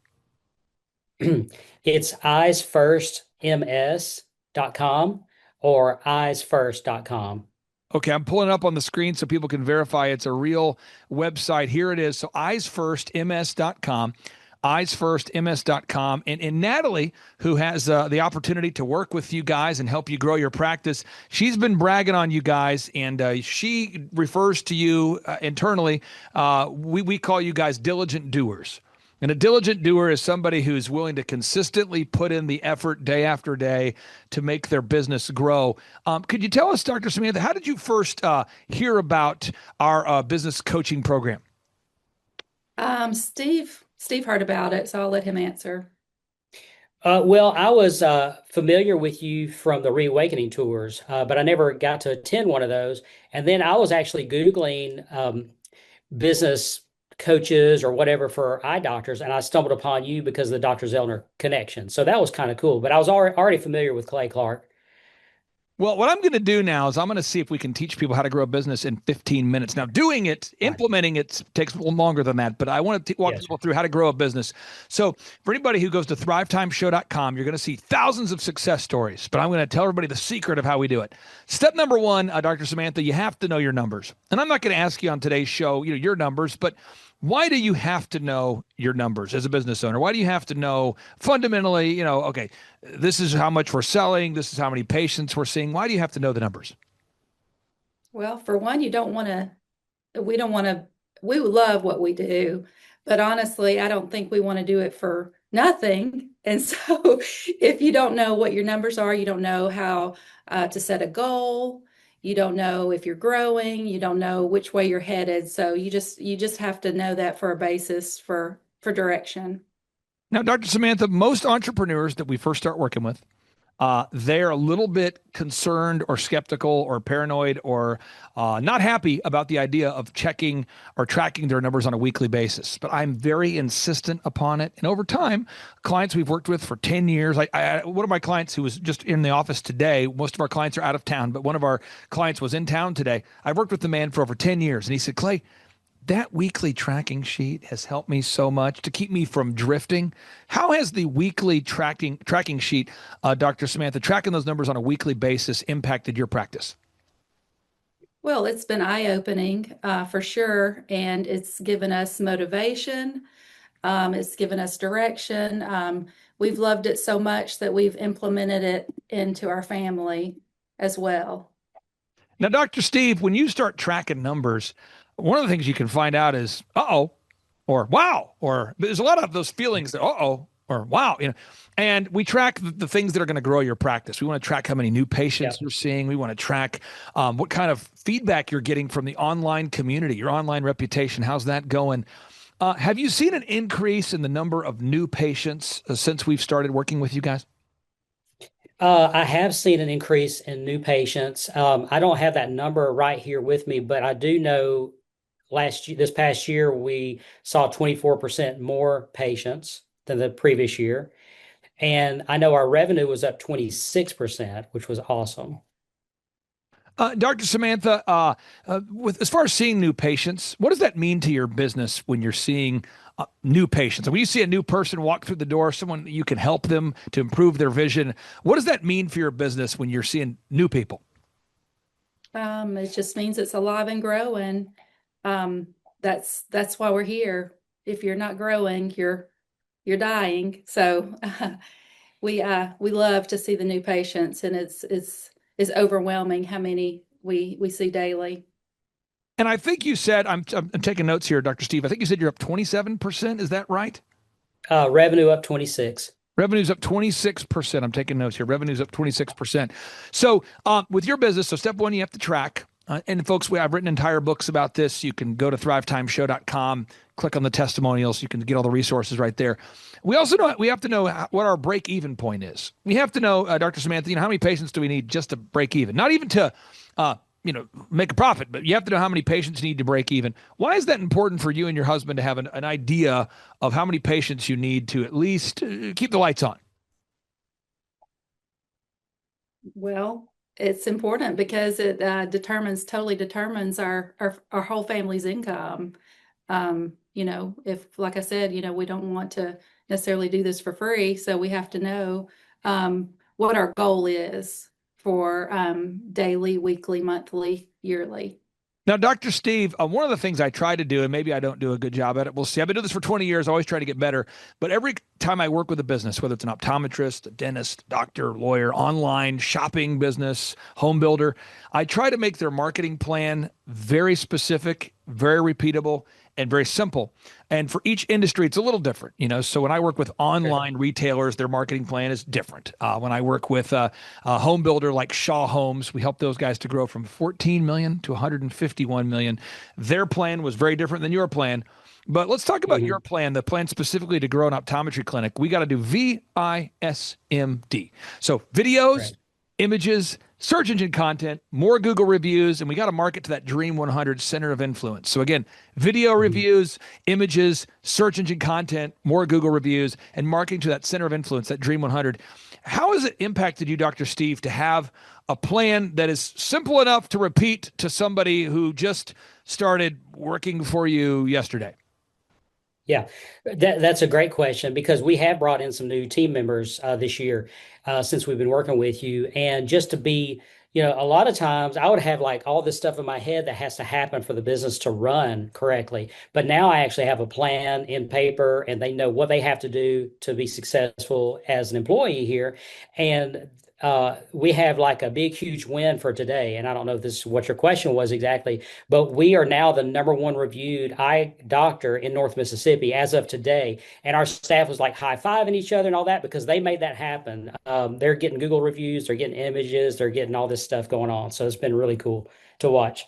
It's eyesfirstms.com or eyesfirst.com. Okay, I'm pulling it up on the screen so people can verify it's a real website. Here it is. So eyesfirstms.com. eyesfirstms.com. And Natalie, who has the opportunity to work with you guys and help you grow your practice, she's been bragging on you guys, and she refers to you internally. We call you guys diligent doers. And a diligent doer is somebody who's willing to consistently put in the effort day after day to make their business grow. Could you tell us, Dr. Samantha, how did you first hear about our business coaching program? Steve heard about it, so I'll let him answer. Well, I was familiar with you from the Reawakening tours, but I never got to attend one of those. And then I was actually Googling business coaches or whatever for eye doctors, and I stumbled upon you because of the Dr. Zellner connection. So that was kind of cool. But I was already familiar with Clay Clark. Well, what I'm going to do now is I'm going to see if we can teach people how to grow a business in 15 minutes. Now, doing it, implementing it takes a little longer than that, but I want to walk people through how to grow a business. So for anybody who goes to thrivetimeshow.com, you're going to see thousands of success stories, but I'm going to tell everybody the secret of how we do it. Step number one, Dr. Samantha, you have to know your numbers. And I'm not going to ask you on today's show, your numbers, but why do you have to know your numbers as a business owner? Why do you have to know fundamentally, okay, this is how much we're selling, this is how many patients we're seeing? Why do you have to know the numbers? Well, for one, we love what we do, but honestly, I don't think we want to do it for nothing. And so if you don't know what your numbers are, you don't know how to set a goal. You don't know if you're growing, you don't know which way you're headed. So you just have to know that for a basis for direction. Now, Dr. Samantha, most entrepreneurs that we first start working with, they're a little bit concerned or skeptical or paranoid or not happy about the idea of checking or tracking their numbers on a weekly basis. But I'm very insistent upon it. And over time, clients we've worked with for 10 years, one of my clients who was just in the office today, most of our clients are out of town, but one of our clients was in town today. I've worked with the man for over 10 years. And he said, Clay, that weekly tracking sheet has helped me so much to keep me from drifting. How has the weekly tracking sheet, Dr. Samantha, tracking those numbers on a weekly basis impacted your practice? Well, it's been eye-opening for sure, and it's given us motivation. It's given us direction. We've loved it so much that we've implemented it into our family as well. Now, Dr. Steve, when you start tracking numbers, one of the things you can find out is, uh-oh, or wow, or there's a lot of those feelings that, uh-oh, or wow, and we track the things that are going to grow your practice. We want to track how many new patients you're seeing. We want to track what kind of feedback you're getting from the online community, your online reputation. How's that going? Have you seen an increase in the number of new patients since we've started working with you guys? I have seen an increase in new patients. I don't have that number right here with me, but I do know this past year, we saw 24% more patients than the previous year. And I know our revenue was up 26%, which was awesome. Dr. Samantha, with as far as seeing new patients, what does that mean to your business when you're seeing new patients? When you see a new person walk through the door, someone you can help them to improve their vision, what does that mean for your business when you're seeing new people? It just means it's alive and growing. That's why we're here. If you're not growing, you're dying. So we love to see the new patients, and it's overwhelming how many we see daily. And I think you said, I'm taking notes here, Dr. Steve. I think you said you're up 27%. Is that right? Revenue up 26. Revenue's up 26%. I'm taking notes here. Revenue's up 26%. So with your business, so step one, you have to track. And folks, I've written entire books about this. You can go to thrivetimeshow.com, click on the testimonials. You can get all the resources right there. We also know we have to know what our break-even point is. We have to know, Dr. Samantha, how many patients do we need just to break even? Not even to, make a profit, but you have to know how many patients you need to break even. Why is that important for you and your husband to have an idea of how many patients you need to at least keep the lights on? Well, it's important because it totally determines our whole family's income. If, like I said, we don't want to necessarily do this for free, so we have to know what our goal is for daily, weekly, monthly, yearly. Now, Dr. Steve, one of the things I try to do, and maybe I don't do a good job at it, we'll see. I've been doing this for 20 years. I always try to get better. But every time I work with a business, whether it's an optometrist, a dentist, doctor, lawyer, online, shopping business, home builder, I try to make their marketing plan very specific, very repeatable, and very simple. And for each industry, it's a little different, So when I work with online retailers, their marketing plan is different. When I work with a home builder like Shaw Homes, we help those guys to grow from 14 million to 151 million. Their plan was very different than your plan. But let's talk about your plan, the plan specifically to grow an optometry clinic. We got to do VISMD. So videos, images, search engine content, more Google reviews, and we got to market to that Dream 100 center of influence. So again, video reviews, images, search engine content, more Google reviews, and marketing to that center of influence, that Dream 100. How has it impacted you, Dr. Steve, to have a plan that is simple enough to repeat to somebody who just started working for you yesterday? Yeah, that's a great question because we have brought in some new team members this year since we've been working with you. And just to be, a lot of times I would have like all this stuff in my head that has to happen for the business to run correctly. But now I actually have a plan in paper and they know what they have to do to be successful as an employee here. And we have like a big, huge win for today. And I don't know if this is what your question was exactly, but we are now the #1 reviewed eye doctor in North Mississippi as of today. And our staff was like high-fiving each other and all that because they made that happen. They're getting Google reviews, they're getting images, they're getting all this stuff going on. So it's been really cool to watch.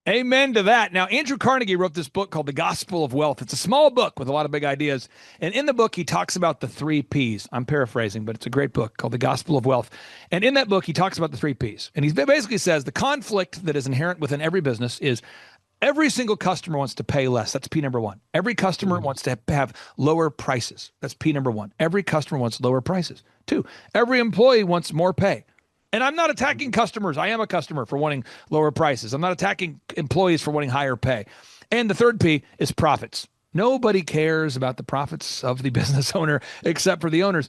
Amen to that. Now, Andrew Carnegie wrote this book called The Gospel of Wealth. It's a small book with a lot of big ideas. And in the book, he talks about the 3 Ps. I'm paraphrasing, but it's a great book called The Gospel of Wealth. And in that book, he talks about the 3 Ps. And he basically says the conflict that is inherent within every business is every single customer wants to pay less. That's P number 1. Every customer wants to have lower prices. That's P number 1. Every customer wants lower prices. 2, every employee wants more pay. And I'm not attacking customers. I am a customer for wanting lower prices. I'm not attacking employees for wanting higher pay. And the 3rd P is profits. Nobody cares about the profits of the business owner except for the owners.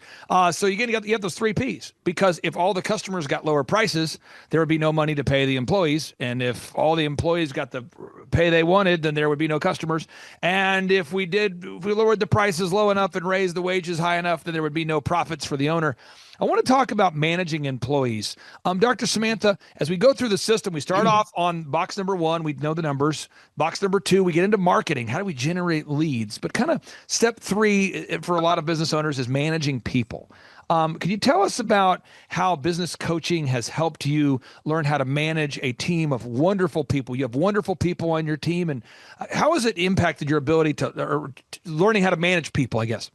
So you have those 3 Ps, because if all the customers got lower prices, there would be no money to pay the employees. And if all the employees got the pay they wanted, then there would be no customers. And if we lowered the prices low enough and raised the wages high enough, then there would be no profits for the owner. I want to talk about managing employees. Dr. Samantha, as we go through the system, we start off on box number one, we know the numbers. Box number two, we get into marketing. How do we generate leads? But kind of step three for a lot of business owners is managing people. Can you tell us about how business coaching has helped you learn how to manage a team of wonderful people? You have wonderful people on your team, and how has it impacted your ability to learning how to manage people, I guess?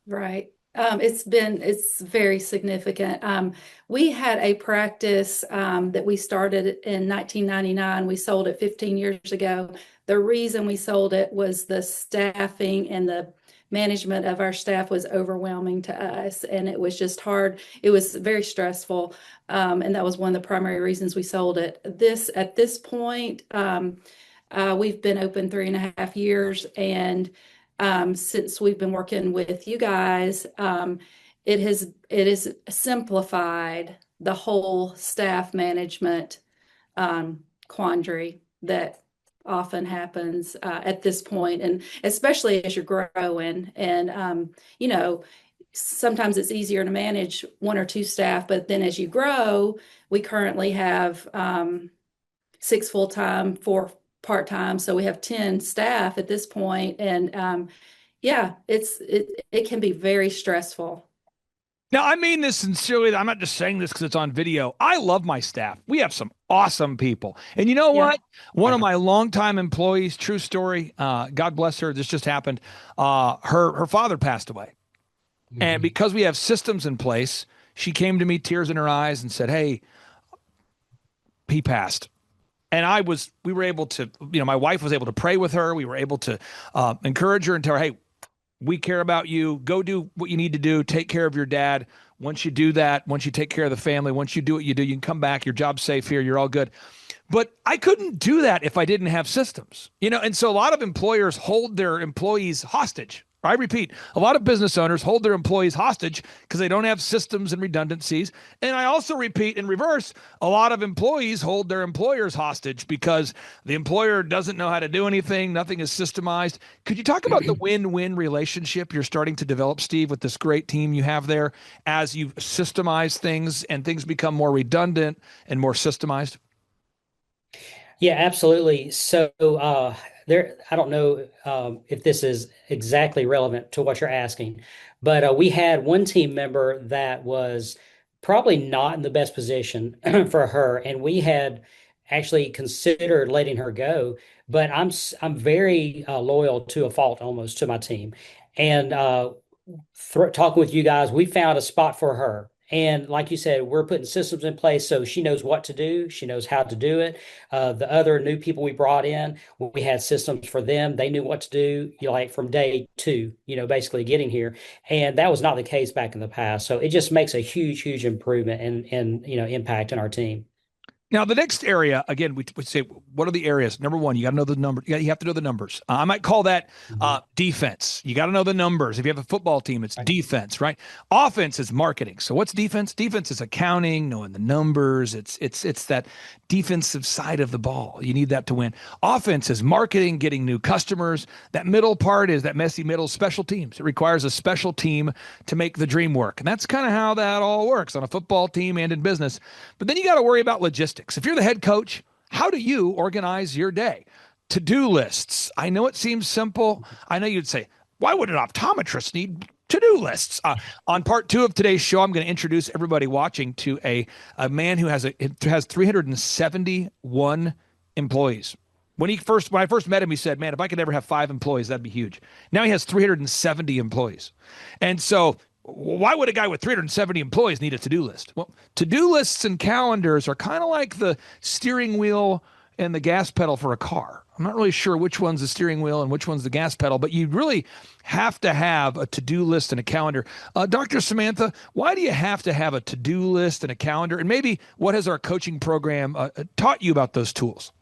Right. It's very significant. We had a practice that we started in 1999. We sold it 15 years ago. The reason we sold it was the staffing and the management of our staff was overwhelming to us, and it was just hard. It was very stressful, and that was one of the primary reasons we sold it. At this point, we've been open 3.5 years, and since we've been working with you guys, it has simplified the whole staff management quandary that often happens at this point, and especially as you're growing. And sometimes it's easier to manage one or two staff, but then as you grow, we currently have 6 full-time, 4 part-time, so we have 10 staff at this point, and yeah, it can be very stressful. Now, I mean this sincerely. I'm not just saying this because it's on video. I love my staff. We have some awesome people. And you know Yeah. what? One of my longtime employees, true story, God bless her, this just happened. Her father passed away. And because we have systems in place, she came to me, tears in her eyes, and said, "Hey, he passed." And we were able to, my wife was able to pray with her. We were able to encourage her and tell her, "Hey, we care about you. Go do what you need to do. Take care of your dad. Once you do that, once you take care of the family, once you do what you do, you can come back. Your job's safe here. You're all good." But I couldn't do that if I didn't have systems, and so a lot of employers hold their employees hostage. I repeat, a lot of business owners hold their employees hostage because they don't have systems and redundancies. And I also repeat in reverse, a lot of employees hold their employers hostage because the employer doesn't know how to do anything. Nothing is systemized. Could you talk about the win-win relationship you're starting to develop, Steve, with this great team you have there as you systemize things and things become more redundant and more systemized? Yeah, absolutely. So I don't know if this is exactly relevant to what you're asking, but we had one team member that was probably not in the best position for her, and we had actually considered letting her go. But I'm very loyal to a fault almost to my team, and talking with you guys, we found a spot for her. And like you said, we're putting systems in place so she knows what to do. She knows how to do it. The other new people we brought in, we had systems for them. They knew what to do, like from day two, basically getting here. And that was not the case back in the past. So it just makes a huge, huge improvement and impact in our team. Now, the next area, again, we say, what are the areas? Number one, you got to know the number. You have to know the numbers. I might call that defense. You got to know the numbers. If you have a football team, it's defense, right? Offense is marketing. So what's defense? Defense is accounting, knowing the numbers. It's that defensive side of the ball. You need that to win. Offense is marketing, getting new customers. That middle part is that messy middle, special teams. It requires a special team to make the dream work. And that's kind of how that all works on a football team and in business. But then you got to worry about logistics. If you're the head coach, how do you organize your day? To-do lists. I know it seems simple. I know you'd say, why would an optometrist need to-do lists? On part 2 of today's show, I'm going to introduce everybody watching to a man who has 371 employees. When I first met him, he said, "Man, if I could ever have 5 employees, that'd be huge." Now he has 370 employees. And so why would a guy with 370 employees need a to-do list? Well, to-do lists and calendars are kind of like the steering wheel and the gas pedal for a car. I'm not really sure which one's the steering wheel and which one's the gas pedal, but you really have to have a to-do list and a calendar. Dr. Samantha, why do you have to have a to-do list and a calendar? And maybe what has our coaching program taught you about those tools?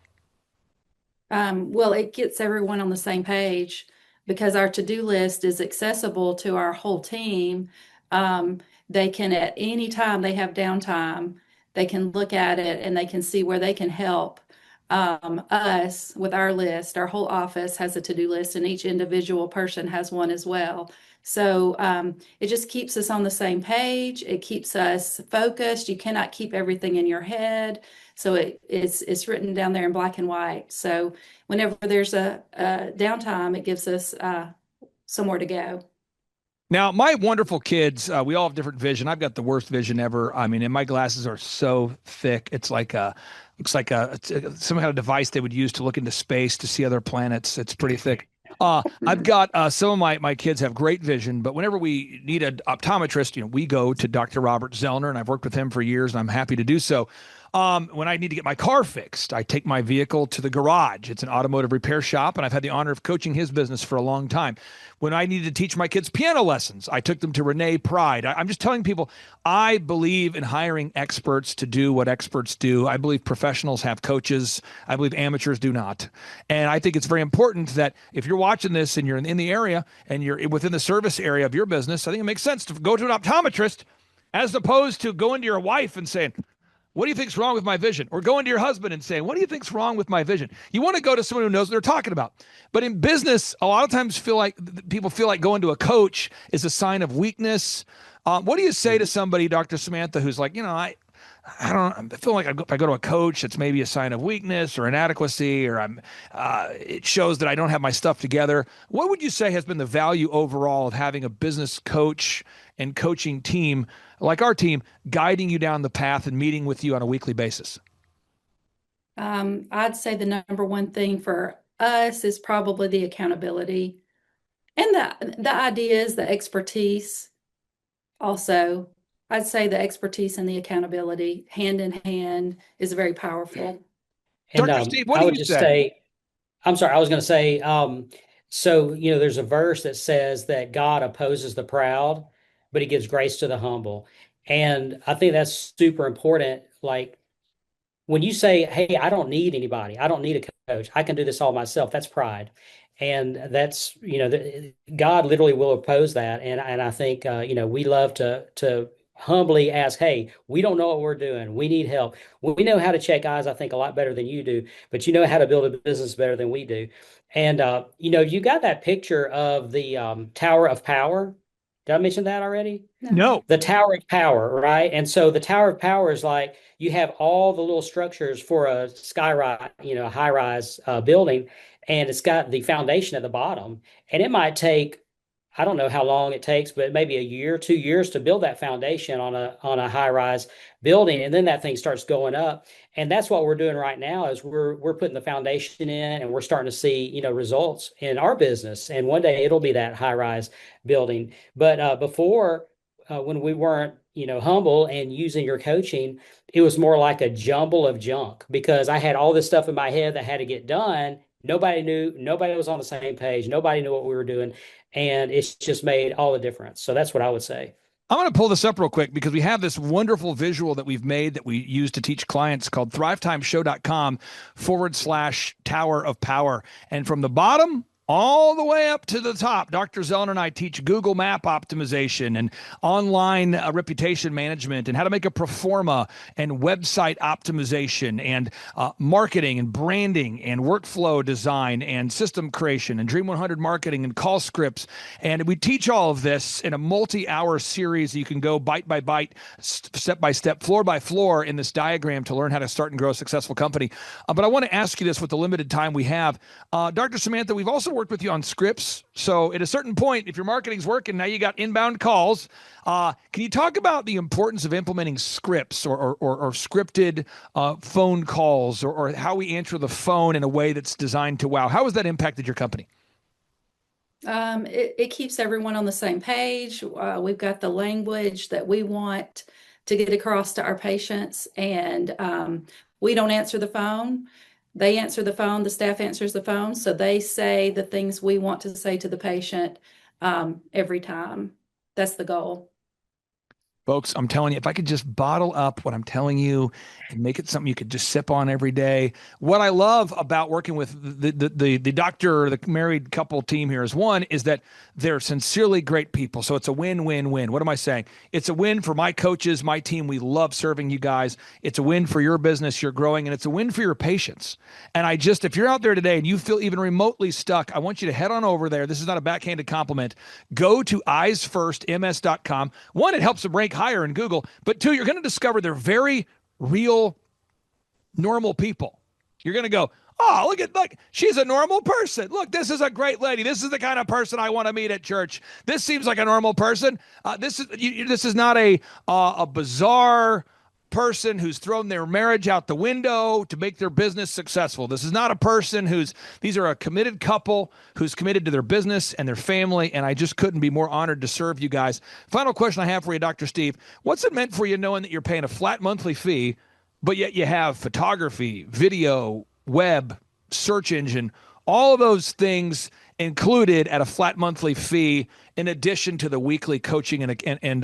Well, it gets everyone on the same page because our to-do list is accessible to our whole team. They can, at any time they have downtime, they can look at it and they can see where they can help us with our list. Our whole office has a to-do list, and each individual person has one as well. So it just keeps us on the same page. It keeps us focused. You cannot keep everything in your head. So it's written down there in black and white. So whenever there's a downtime, it gives us somewhere to go. Now, my wonderful kids, we all have different vision. I've got the worst vision ever. I mean, and my glasses are so thick. It's like looks like some kind of device they would use to look into space to see other planets. It's pretty thick. I've got some of my kids have great vision, but whenever we need an optometrist, we go to Dr. Robert Zellner, and I've worked with him for years, and I'm happy to do so. When I need to get my car fixed, I take my vehicle to the garage. It's an automotive repair shop, and I've had the honor of coaching his business for a long time. When I needed to teach my kids piano lessons, I took them to Renee Pride. I'm just telling people, I believe in hiring experts to do what experts do. I believe professionals have coaches. I believe amateurs do not. And I think it's very important that if you're watching this and you're in the area and you're within the service area of your business, I think it makes sense to go to an optometrist as opposed to going to your wife and saying, what do you think's wrong with my vision? Or going to your husband and saying, what do you think's wrong with my vision? You want to go to someone who knows what they're talking about. But in business, a lot of times people feel like going to a coach is a sign of weakness. What do you say to somebody, Dr. Samantha, who's like, I feel like if I go to a coach, it's maybe a sign of weakness or inadequacy, or it shows that I don't have my stuff together. What would you say has been the value overall of having a business coach and coaching team like our team guiding you down the path and meeting with you on a weekly basis? I'd say the number one thing for us is probably the accountability and the ideas, the expertise. Also, I'd say the expertise and the accountability hand in hand is very powerful. And Dr. Steve, what I do would you just say? say, I'm sorry, I was going to say, so, there's a verse that says that God opposes the proud, but he gives grace to the humble. And I think that's super important. Like when you say, hey, I don't need anybody, I don't need a coach, I can do this all myself, that's pride. And that's, God literally will oppose that. And I think, we love to humbly ask, hey, we don't know what we're doing. We need help. We know how to check eyes, I think, a lot better than you do, but you know how to build a business better than we do. And, you got that picture of the Tower of Power. Did I mention that already? No. The Tower of Power, right? And so the Tower of Power is like you have all the little structures for a skyrise, a high-rise building, and it's got the foundation at the bottom. And it might take, I don't know how long it takes, but maybe a year, 2 years to build that foundation on a high-rise building, and then that thing starts going up. And that's what we're doing right now is we're putting the foundation in, and we're starting to see results in our business. And one day it'll be that high-rise building. But before, when we weren't humble and using your coaching, it was more like a jumble of junk because I had all this stuff in my head that had to get done. Nobody knew, nobody was on the same page, nobody knew what we were doing, and it's just made all the difference. So that's what I would say. I'm going to pull this up real quick because we have this wonderful visual that we've made that we use to teach clients called thrivetimeshow.com/Tower of Power. And from the bottom all the way up to the top, Dr. Zellner and I teach Google Map optimization and online reputation management and how to make a pro forma and website optimization and marketing and branding and workflow design and system creation and Dream 100 marketing and call scripts. And we teach all of this in a multi-hour series. You can go bite by bite, step by step, floor by floor in this diagram to learn how to start and grow a successful company. But I want to ask you this with the limited time we have. Dr. Samantha, we've also worked with you on scripts. So at a certain point, if your marketing's working, now you got inbound calls. Can you talk about the importance of implementing scripts or scripted phone calls or how we answer the phone in a way that's designed to wow? How has that impacted your company? It keeps everyone on the same page. We've got the language that we want to get across to our patients, and we don't answer the phone. They answer the phone, the staff answers the phone, so they say the things we want to say to the patient every time. That's the goal. Folks, I'm telling you, if I could just bottle up what I'm telling you and make it something you could just sip on every day. What I love about working with the doctor, the married couple team here is one, is that they're sincerely great people. So it's a win-win-win. What am I saying? It's a win for my coaches, my team. We love serving you guys. It's a win for your business. You're growing, and it's a win for your patients. And if you're out there today and you feel even remotely stuck, I want you to head on over there. This is not a backhanded compliment. Go to eyesfirstms.com. One, it helps them rank higher in Google, but two, you're going to discover they're very real, normal people. You're going to go, oh, look, she's a normal person. Look, this is a great lady. This is the kind of person I want to meet at church. This seems like a normal person. This is not a bizarre person who's thrown their marriage out the window to make their business successful. This is not a person these are a committed couple who's committed to their business and their family, and I just couldn't be more honored to serve you guys. Final question I have for you, Dr. Steve. What's it meant for you knowing that you're paying a flat monthly fee, but yet you have photography, video, web, search engine, all of those things included at a flat monthly fee in addition to the weekly coaching and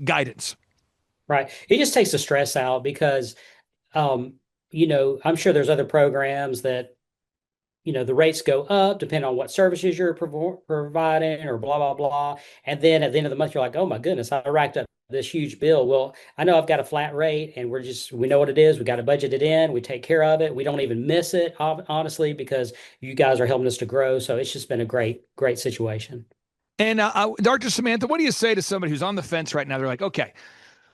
guidance? Right. It just takes the stress out because, I'm sure there's other programs that, the rates go up depending on what services you're providing or blah, blah, blah. And then at the end of the month, you're like, oh my goodness, I racked up this huge bill. Well, I know I've got a flat rate and we know what it is. We got to budget it in. We take care of it. We don't even miss it, honestly, because you guys are helping us to grow. So it's just been a great, great situation. And Dr. Samantha, what do you say to somebody who's on the fence right now? They're like, okay,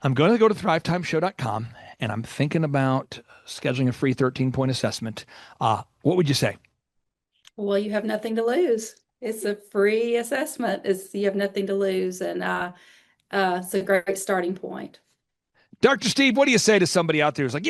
I'm going to go to thrivetimeshow.com and I'm thinking about scheduling a free 13-point assessment. What would you say? Well, you have nothing to lose. It's a free assessment. You have nothing to lose, and it's a great starting point. Dr. Steve, what do you say to somebody out there who's like,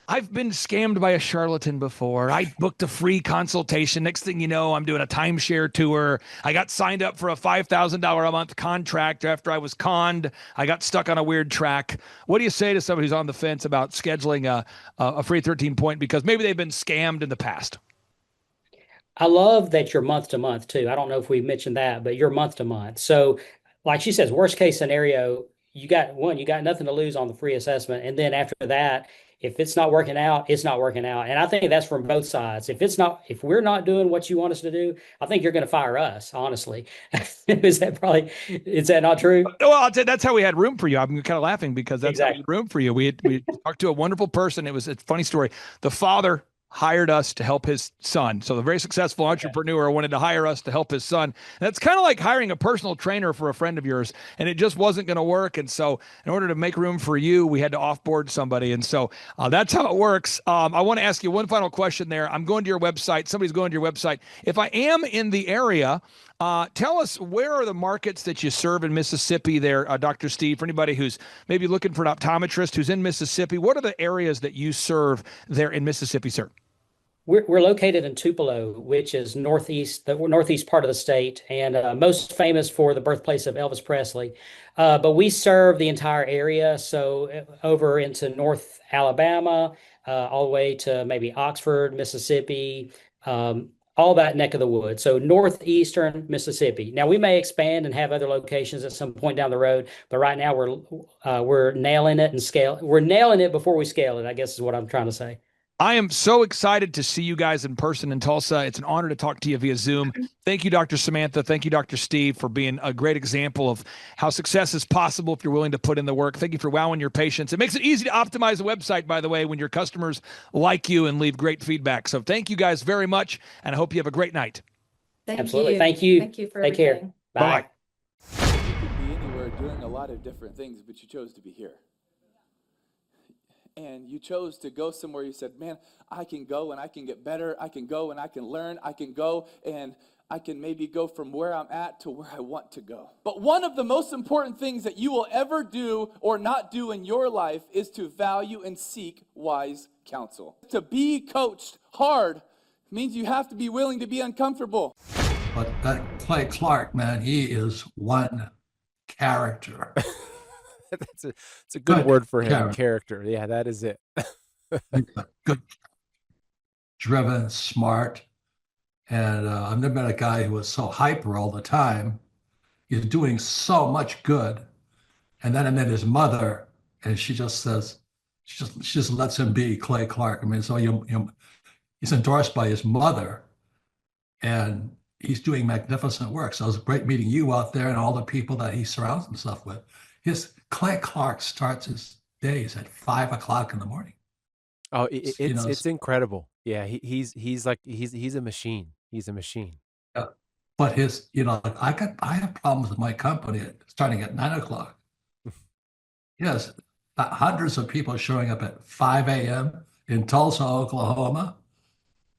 I've been scammed by a charlatan before. I booked a free consultation. Next thing you know, I'm doing a timeshare tour. I got signed up for a $5,000 a month contract. After I was conned, I got stuck on a weird track. What do you say to somebody who's on the fence about scheduling a free 13-point because maybe they've been scammed in the past? I love that you're month to month too. I don't know if we mentioned that, but you're month to month. So like she says, worst case scenario, you got nothing to lose on the free assessment. And then after that, if it's not working out, it's not working out. And I think that's from both sides. If we're not doing what you want us to do, I think you're going to fire us, honestly. Is that not true? Well, that's how we had room for you. I'm kind of laughing because that's exactly. How we had room for you. We talked to a wonderful person. It's a funny story. The father hired us to help his son. So the very successful entrepreneur wanted to hire us to help his son. And that's kind of like hiring a personal trainer for a friend of yours. And it just wasn't going to work. And so in order to make room for you, we had to offboard somebody. And so that's how it works. I want to ask you one final question there. I'm going to your website. Somebody's going to your website. If I am in the area, tell us, where are the markets that you serve in Mississippi there, Dr. Steve, for anybody who's maybe looking for an optometrist who's in Mississippi? What are the areas that you serve there in Mississippi, sir? We're located in Tupelo, which is the northeast part of the state, and most famous for the birthplace of Elvis Presley. But we serve the entire area, so over into North Alabama, all the way to maybe Oxford, Mississippi, all that neck of the woods. So northeastern Mississippi. Now we may expand and have other locations at some point down the road, but right now we're nailing it and scale. We're nailing it before we scale it, I guess is what I'm trying to say. I am so excited to see you guys in person in Tulsa. It's an honor to talk to you via Zoom. Thank you, Dr. Samantha. Thank you, Dr. Steve, for being a great example of how success is possible if you're willing to put in the work. Thank you for wowing your patients. It makes it easy to optimize a website, by the way, when your customers like you and leave great feedback. So thank you guys very much, and I hope you have a great night. Absolutely. Thank you. Thank you for Take everything. care. Bye. You could be anywhere doing a lot of different things, but you chose to be here. And you chose to go somewhere. You said, man, I can go and I can get better. I can go and I can learn. I can go and I can maybe go from where I'm at to where I want to go. But one of the most important things that you will ever do or not do in your life is to value and seek wise counsel. To be coached hard means you have to be willing to be uncomfortable. But that Clay Clark, man, he is one character. It's a good word for him. Character. Yeah, that is it. Good, driven, smart. And I've never met a guy who was so hyper all the time. He's doing so much good. And then I met his mother, and she just says, she just lets him be Clay Clark. I mean, so he's endorsed by his mother, and he's doing magnificent work. So it was great meeting you out there and all the people that he surrounds himself with. Clay Clark starts his days at 5 o'clock in the morning. Oh, it's incredible. Yeah, he's a machine. He's a machine. Yeah. But I have problems with my company starting at 9 o'clock. Yes, hundreds of people showing up at 5 a.m. in Tulsa, Oklahoma.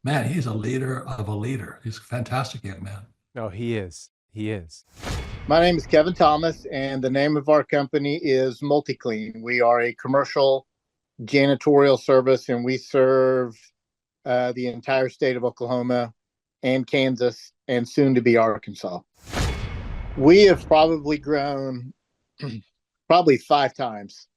Man, he's a leader of a leader. He's a fantastic young man. Oh, he is. He is. My name is Kevin Thomas, and the name of our company is MultiClean. We are a commercial janitorial service, and we serve the entire state of Oklahoma and Kansas and soon to be Arkansas. We have probably grown probably 5 times.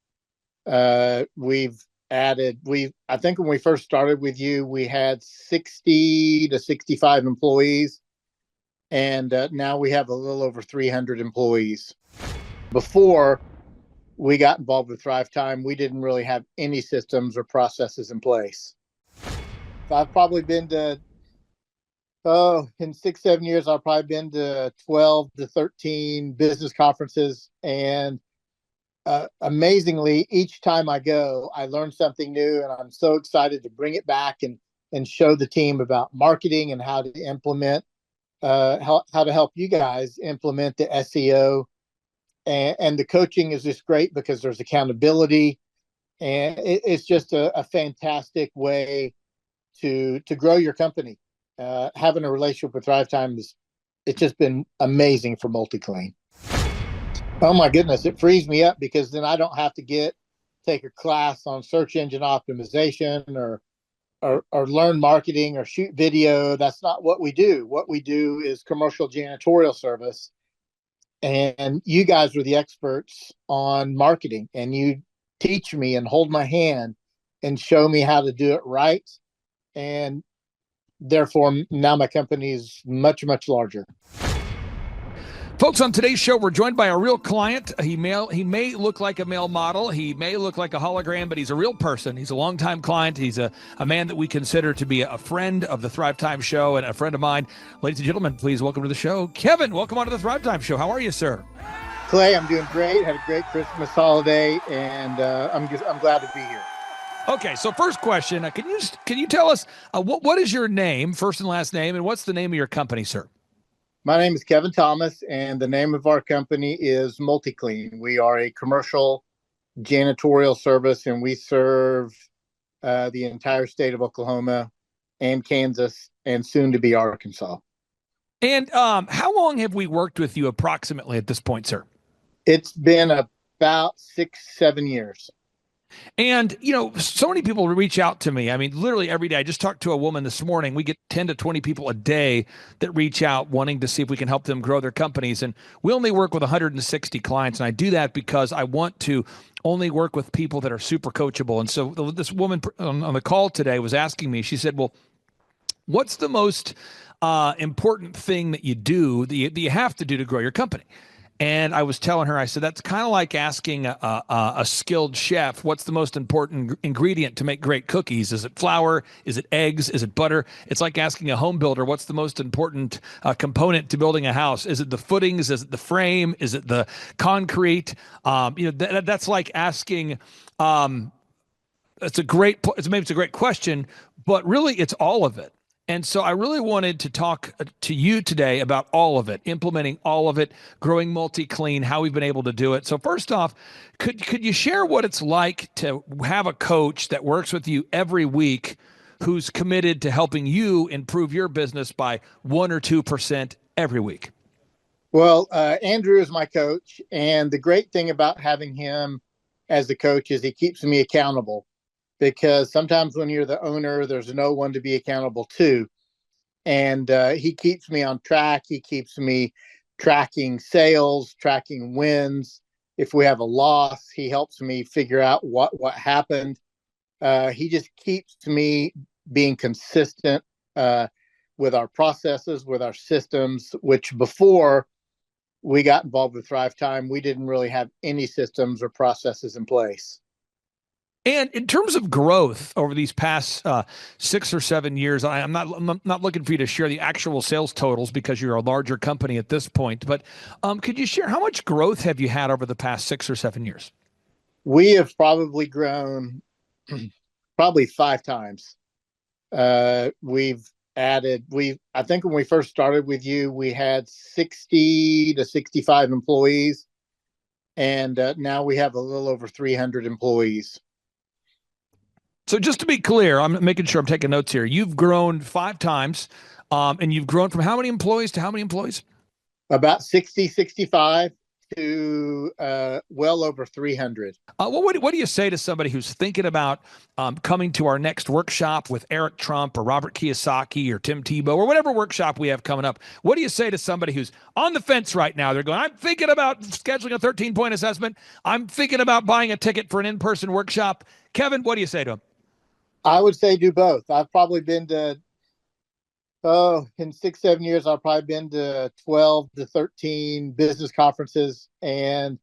We've added, I think when we first started with you, we had 60 to 65 employees. And now we have a little over 300 employees. Before we got involved with Thrivetime, we didn't really have any systems or processes in place. So I've probably been to, in 6-7 years, I've probably been to 12 to 13 business conferences. And amazingly, each time I go, I learn something new, and I'm so excited to bring it back and show the team about marketing and how to implement, how to help you guys implement the SEO. And the coaching is just great because there's accountability, and it's just a fantastic way to grow your company. Having a relationship with Thrivetime it's just been amazing for MultiClean. Oh my goodness, it frees me up because then I don't have to take a class on search engine optimization or learn marketing or shoot video. That's not what we do. What we do is commercial janitorial service. And you guys are the experts on marketing, and you teach me and hold my hand and show me how to do it right. And therefore, now my company is much, much larger. Folks, on today's show, we're joined by a real client. He may look like a male model. He may look like a hologram, but he's a real person. He's a longtime client. He's a man that we consider to be a friend of the Thrivetime Show and a friend of mine. Ladies and gentlemen, please welcome to the show, Kevin. Welcome on to the Thrivetime Show. How are you, sir? Clay, I'm doing great. Had a great Christmas holiday, and I'm glad to be here. Okay, so first question, can you tell us what is your name, first and last name, and what's the name of your company, sir? My name is Kevin Thomas, and the name of our company is MultiClean. We are a commercial janitorial service, and we serve the entire state of Oklahoma and Kansas and soon to be Arkansas. And how long have we worked with you approximately at this point, sir? It's been about 6-7 years. And, so many people reach out to me. I mean, literally every day. I just talked to a woman this morning. We get 10 to 20 people a day that reach out wanting to see if we can help them grow their companies. And we only work with 160 clients. And I do that because I want to only work with people that are super coachable. And so this woman on the call today was asking me, she said, well, what's the most important thing that you do, that you have to do to grow your company? And I was telling her, I said, that's kind of like asking a skilled chef, what's the most important ingredient to make great cookies? Is it flour? Is it eggs? Is it butter? It's like asking a home builder, what's the most important component to building a house? Is it the footings? Is it the frame? Is it the concrete? That's like asking, it's a great question, but really it's all of it. And so I really wanted to talk to you today about all of it, implementing all of it, growing MultiClean, how we've been able to do it. So first off, could you share what it's like to have a coach that works with you every week who's committed to helping you improve your business by 1 or 2% every week? Well, Andrew is my coach. And the great thing about having him as the coach is he keeps me accountable. Because sometimes when you're the owner, there's no one to be accountable to. And he keeps me on track. He keeps me tracking sales, tracking wins. If we have a loss, he helps me figure out what happened. He just keeps me being consistent with our processes, with our systems, which before we got involved with Thrivetime, we didn't really have any systems or processes in place. And in terms of growth over these past 6 or 7 years, I'm not looking for you to share the actual sales totals because you're a larger company at this point. But could you share how much growth have you had over the past 6 or 7 years? We have probably grown probably 5 times. We've added, I think when we first started with you, we had 60 to 65 employees. And now we have a little over 300 employees. So just to be clear, I'm making sure I'm taking notes here. You've grown 5 times, and you've grown from how many employees to how many employees? About 60, 65 to well over 300. What do you say to somebody who's thinking about coming to our next workshop with Eric Trump or Robert Kiyosaki or Tim Tebow or whatever workshop we have coming up? What do you say to somebody who's on the fence right now? They're going, I'm thinking about scheduling a 13-point assessment. I'm thinking about buying a ticket for an in-person workshop. Kevin, what do you say to them? I would say do both. I've probably been to, in 6, 7 years, I've probably been to 12 to 13 business conferences. And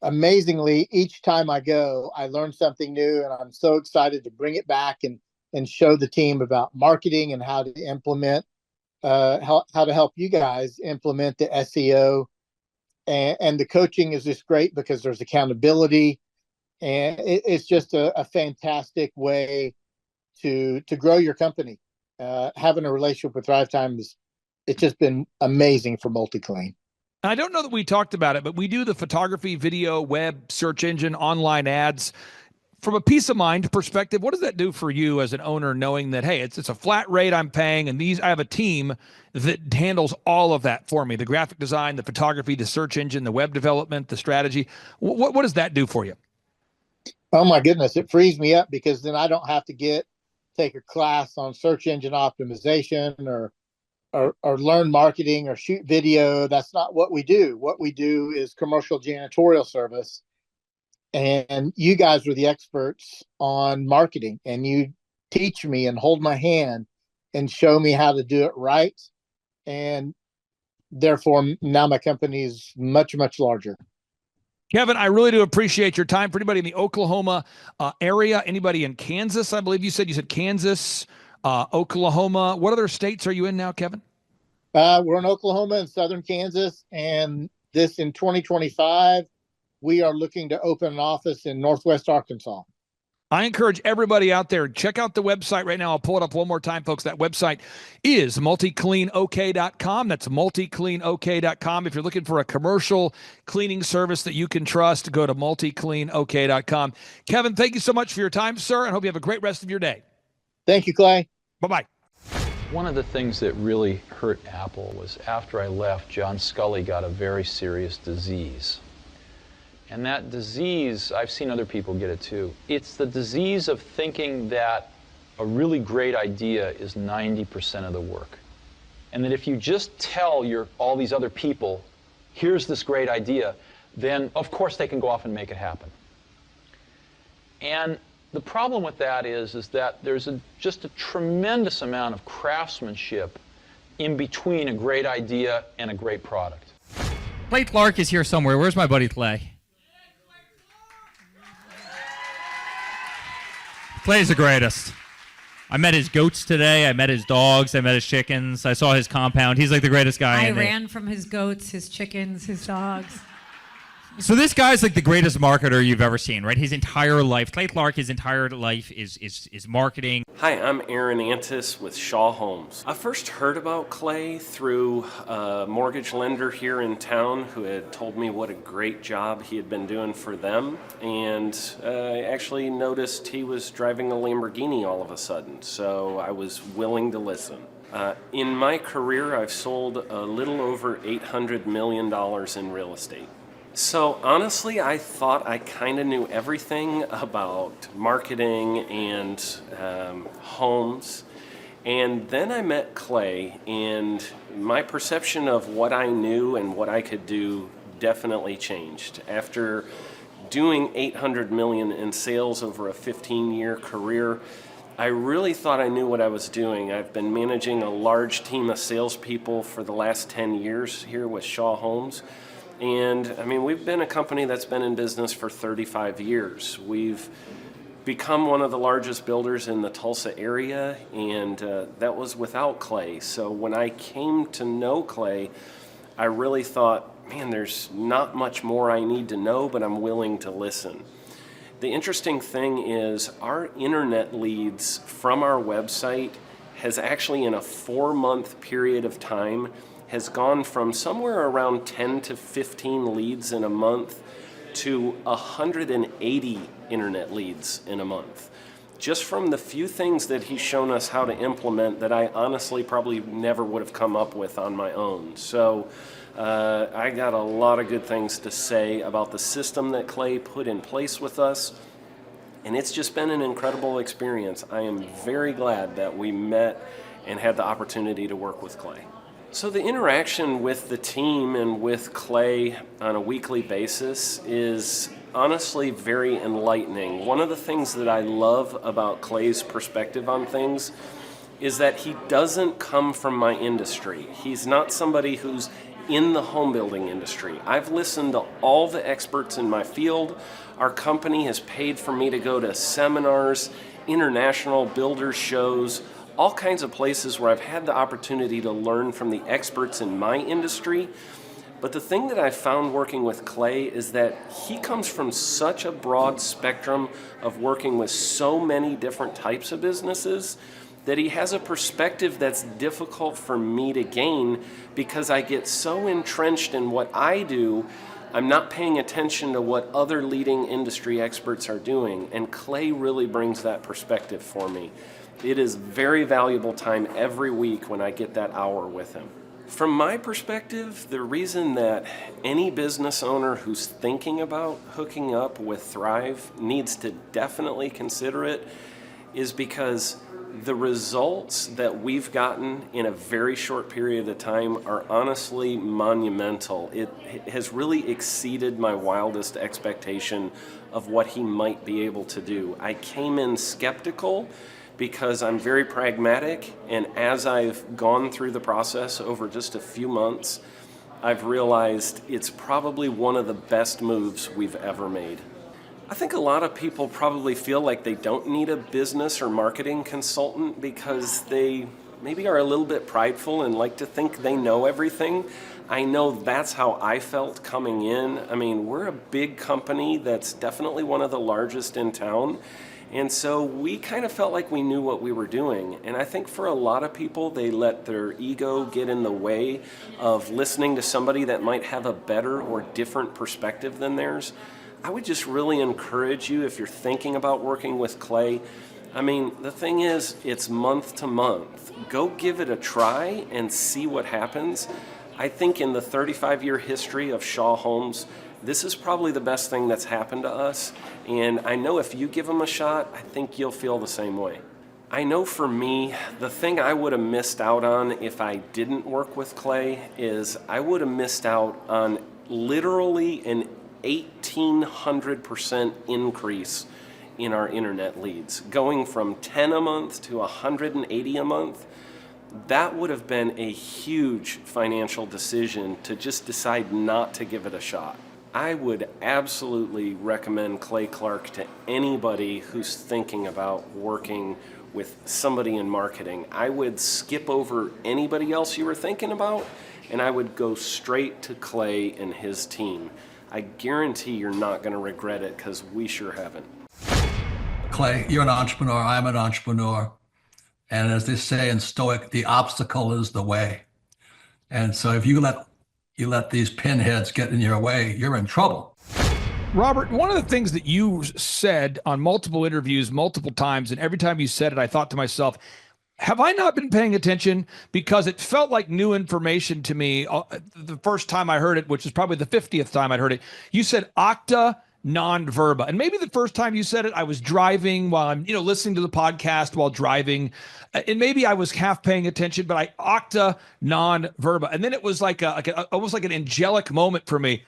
amazingly, each time I go, I learn something new, and I'm so excited to bring it back and show the team about marketing and how to implement, how to help you guys implement the SEO. And the coaching is just great because there's accountability. And it's just a fantastic way to grow your company. Having a relationship with Thrivetime it's just been amazing for MultiClean. I don't know that we talked about it, but we do the photography, video, web, search engine, online ads. From a peace of mind perspective, what does that do for you as an owner, knowing that, hey, it's a flat rate I'm paying, and I have a team that handles all of that for me, the graphic design, the photography, the search engine, the web development, the strategy. What does that do for you? Oh my goodness, it frees me up because then I don't have to take a class on search engine optimization or learn marketing or shoot video. That's not what we do. What we do is commercial janitorial service. And you guys are the experts on marketing, and you teach me and hold my hand and show me how to do it right. And therefore now my company is much, much larger. Kevin, I really do appreciate your time. For anybody in the Oklahoma area, anybody in Kansas, I believe you said Kansas, Oklahoma. What other states are you in now, Kevin? We're in Oklahoma and southern Kansas, and this in 2025, we are looking to open an office in Northwest Arkansas. I encourage everybody out there, check out the website right now. I'll pull it up one more time, folks. That website is multicleanok.com. That's multicleanok.com. If you're looking for a commercial cleaning service that you can trust, go to multicleanok.com. Kevin, thank you so much for your time, sir, and hope you have a great rest of your day. Thank you, Clay. Bye-bye. One of the things that really hurt Apple was after I left, John Scully got a very serious disease. And that disease, I've seen other people get it too. It's the disease of thinking that a really great idea is 90% of the work. And that if you just tell all these other people, here's this great idea, then of course they can go off and make it happen. And the problem with that is that there's just a tremendous amount of craftsmanship in between a great idea and a great product. Clay Clark is here somewhere. Where's my buddy Clay? Clay's the greatest. I met his goats today. I met his dogs. I met his chickens. I saw his compound. He's like the greatest guy. I ran from his goats, his chickens, his dogs. So this guy's like the greatest marketer you've ever seen, right? His entire life, Clay Clark, his entire life is marketing. Hi, I'm Aaron Antis with Shaw Homes. I first heard about Clay through a mortgage lender here in town who had told me what a great job he had been doing for them, and I actually noticed he was driving a Lamborghini all of a sudden, so I was willing to listen. In my career, I've sold a little over $800 million in real estate. So honestly, I thought I kind of knew everything about marketing and homes. And then I met Clay, and my perception of what I knew and what I could do definitely changed. After doing $800 million in sales over a 15-year career, I really thought I knew what I was doing. I've been managing a large team of salespeople for the last 10 years here with Shaw Homes. And I mean, we've been a company that's been in business for 35 years. We've become one of the largest builders in the Tulsa area, and that was without Clay. So when I came to know Clay, I really thought, man, there's not much more I need to know, but I'm willing to listen. The interesting thing is our internet leads from our website has actually, in a 4-month period of time, has gone from somewhere around 10 to 15 leads in a month to 180 internet leads in a month. Just from the few things that he's shown us how to implement that I honestly probably never would have come up with on my own. So I got a lot of good things to say about the system that Clay put in place with us, and it's just been an incredible experience. I am very glad that we met and had the opportunity to work with Clay. So the interaction with the team and with Clay on a weekly basis is honestly very enlightening. One of the things that I love about Clay's perspective on things is that he doesn't come from my industry. He's not somebody who's in the home building industry. I've listened to all the experts in my field. Our company has paid for me to go to seminars, international builder shows, all kinds of places where I've had the opportunity to learn from the experts in my industry. But the thing that I found working with Clay is that he comes from such a broad spectrum of working with so many different types of businesses that he has a perspective that's difficult for me to gain because I get so entrenched in what I do, I'm not paying attention to what other leading industry experts are doing, and Clay really brings that perspective for me. It is very valuable time every week when I get that hour with him. From my perspective, the reason that any business owner who's thinking about hooking up with Thrive needs to definitely consider it is because the results that we've gotten in a very short period of time are honestly monumental. It has really exceeded my wildest expectation of what he might be able to do. I came in skeptical because I'm very pragmatic, and as I've gone through the process over just a few months, I've realized it's probably one of the best moves we've ever made. I think a lot of people probably feel like they don't need a business or marketing consultant because they maybe are a little bit prideful and like to think they know everything. I know that's how I felt coming in. I mean, we're a big company that's definitely one of the largest in town. And so we kind of felt like we knew what we were doing. And I think for a lot of people, they let their ego get in the way of listening to somebody that might have a better or different perspective than theirs. I would just really encourage you, if you're thinking about working with Clay, I mean, the thing is, it's month to month. Go give it a try and see what happens. I think in the 35-year history of Shaw Homes, this is probably the best thing that's happened to us. And I know if you give them a shot, I think you'll feel the same way. I know for me, the thing I would have missed out on if I didn't work with Clay is I would have missed out on literally an 1,800% increase in our internet leads. Going from 10 a month to 180 a month, that would have been a huge financial decision to just decide not to give it a shot. I would absolutely recommend Clay Clark to anybody who's thinking about working with somebody in marketing. I would skip over anybody else you were thinking about, and I would go straight to Clay and his team. I guarantee you're not going to regret it because we sure haven't. Clay, you're an entrepreneur. I'm an entrepreneur. And as they say in Stoic, the obstacle is the way. And so if you let these pinheads get in your way, you're in trouble. Robert, one of the things that you said on multiple interviews, multiple times, and every time you said it, I thought to myself, have I not been paying attention? Because it felt like new information to me the first time I heard it, which is probably the 50th time I'd heard it. You said octa non verba. And maybe the first time you said it, I was driving while I'm, listening to the podcast while driving. And maybe I was half paying attention, but I octa non verba. And then it was like almost like an angelic moment for me.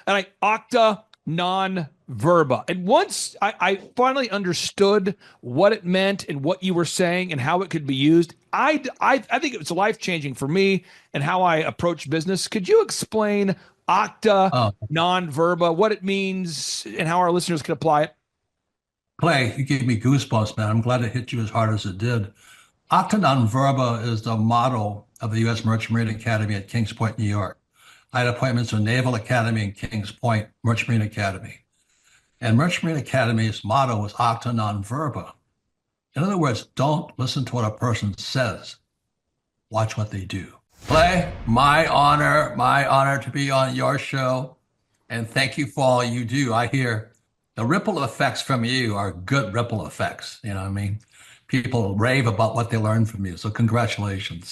And I octa non verba. And once I finally understood what it meant and what you were saying and how it could be used, I think it was life-changing for me and how I approach business. Could you explain octa non-verba, what it means and how our listeners can apply it? Clay, you gave me goosebumps, man. I'm glad it hit you as hard as it did. Octa non verba is the motto of the U.S. Merchant Marine Academy at Kings Point, New York. I had appointments with Naval Academy and Kings Point Merchant Marine Academy. And Merchant Marine Academy's motto was octa non verba. In other words, don't listen to what a person says. Watch what they do. Clay, my honor to be on your show. And thank you for all you do. I hear the ripple effects from you are good ripple effects. You know what I mean? People rave about what they learned from you. So congratulations.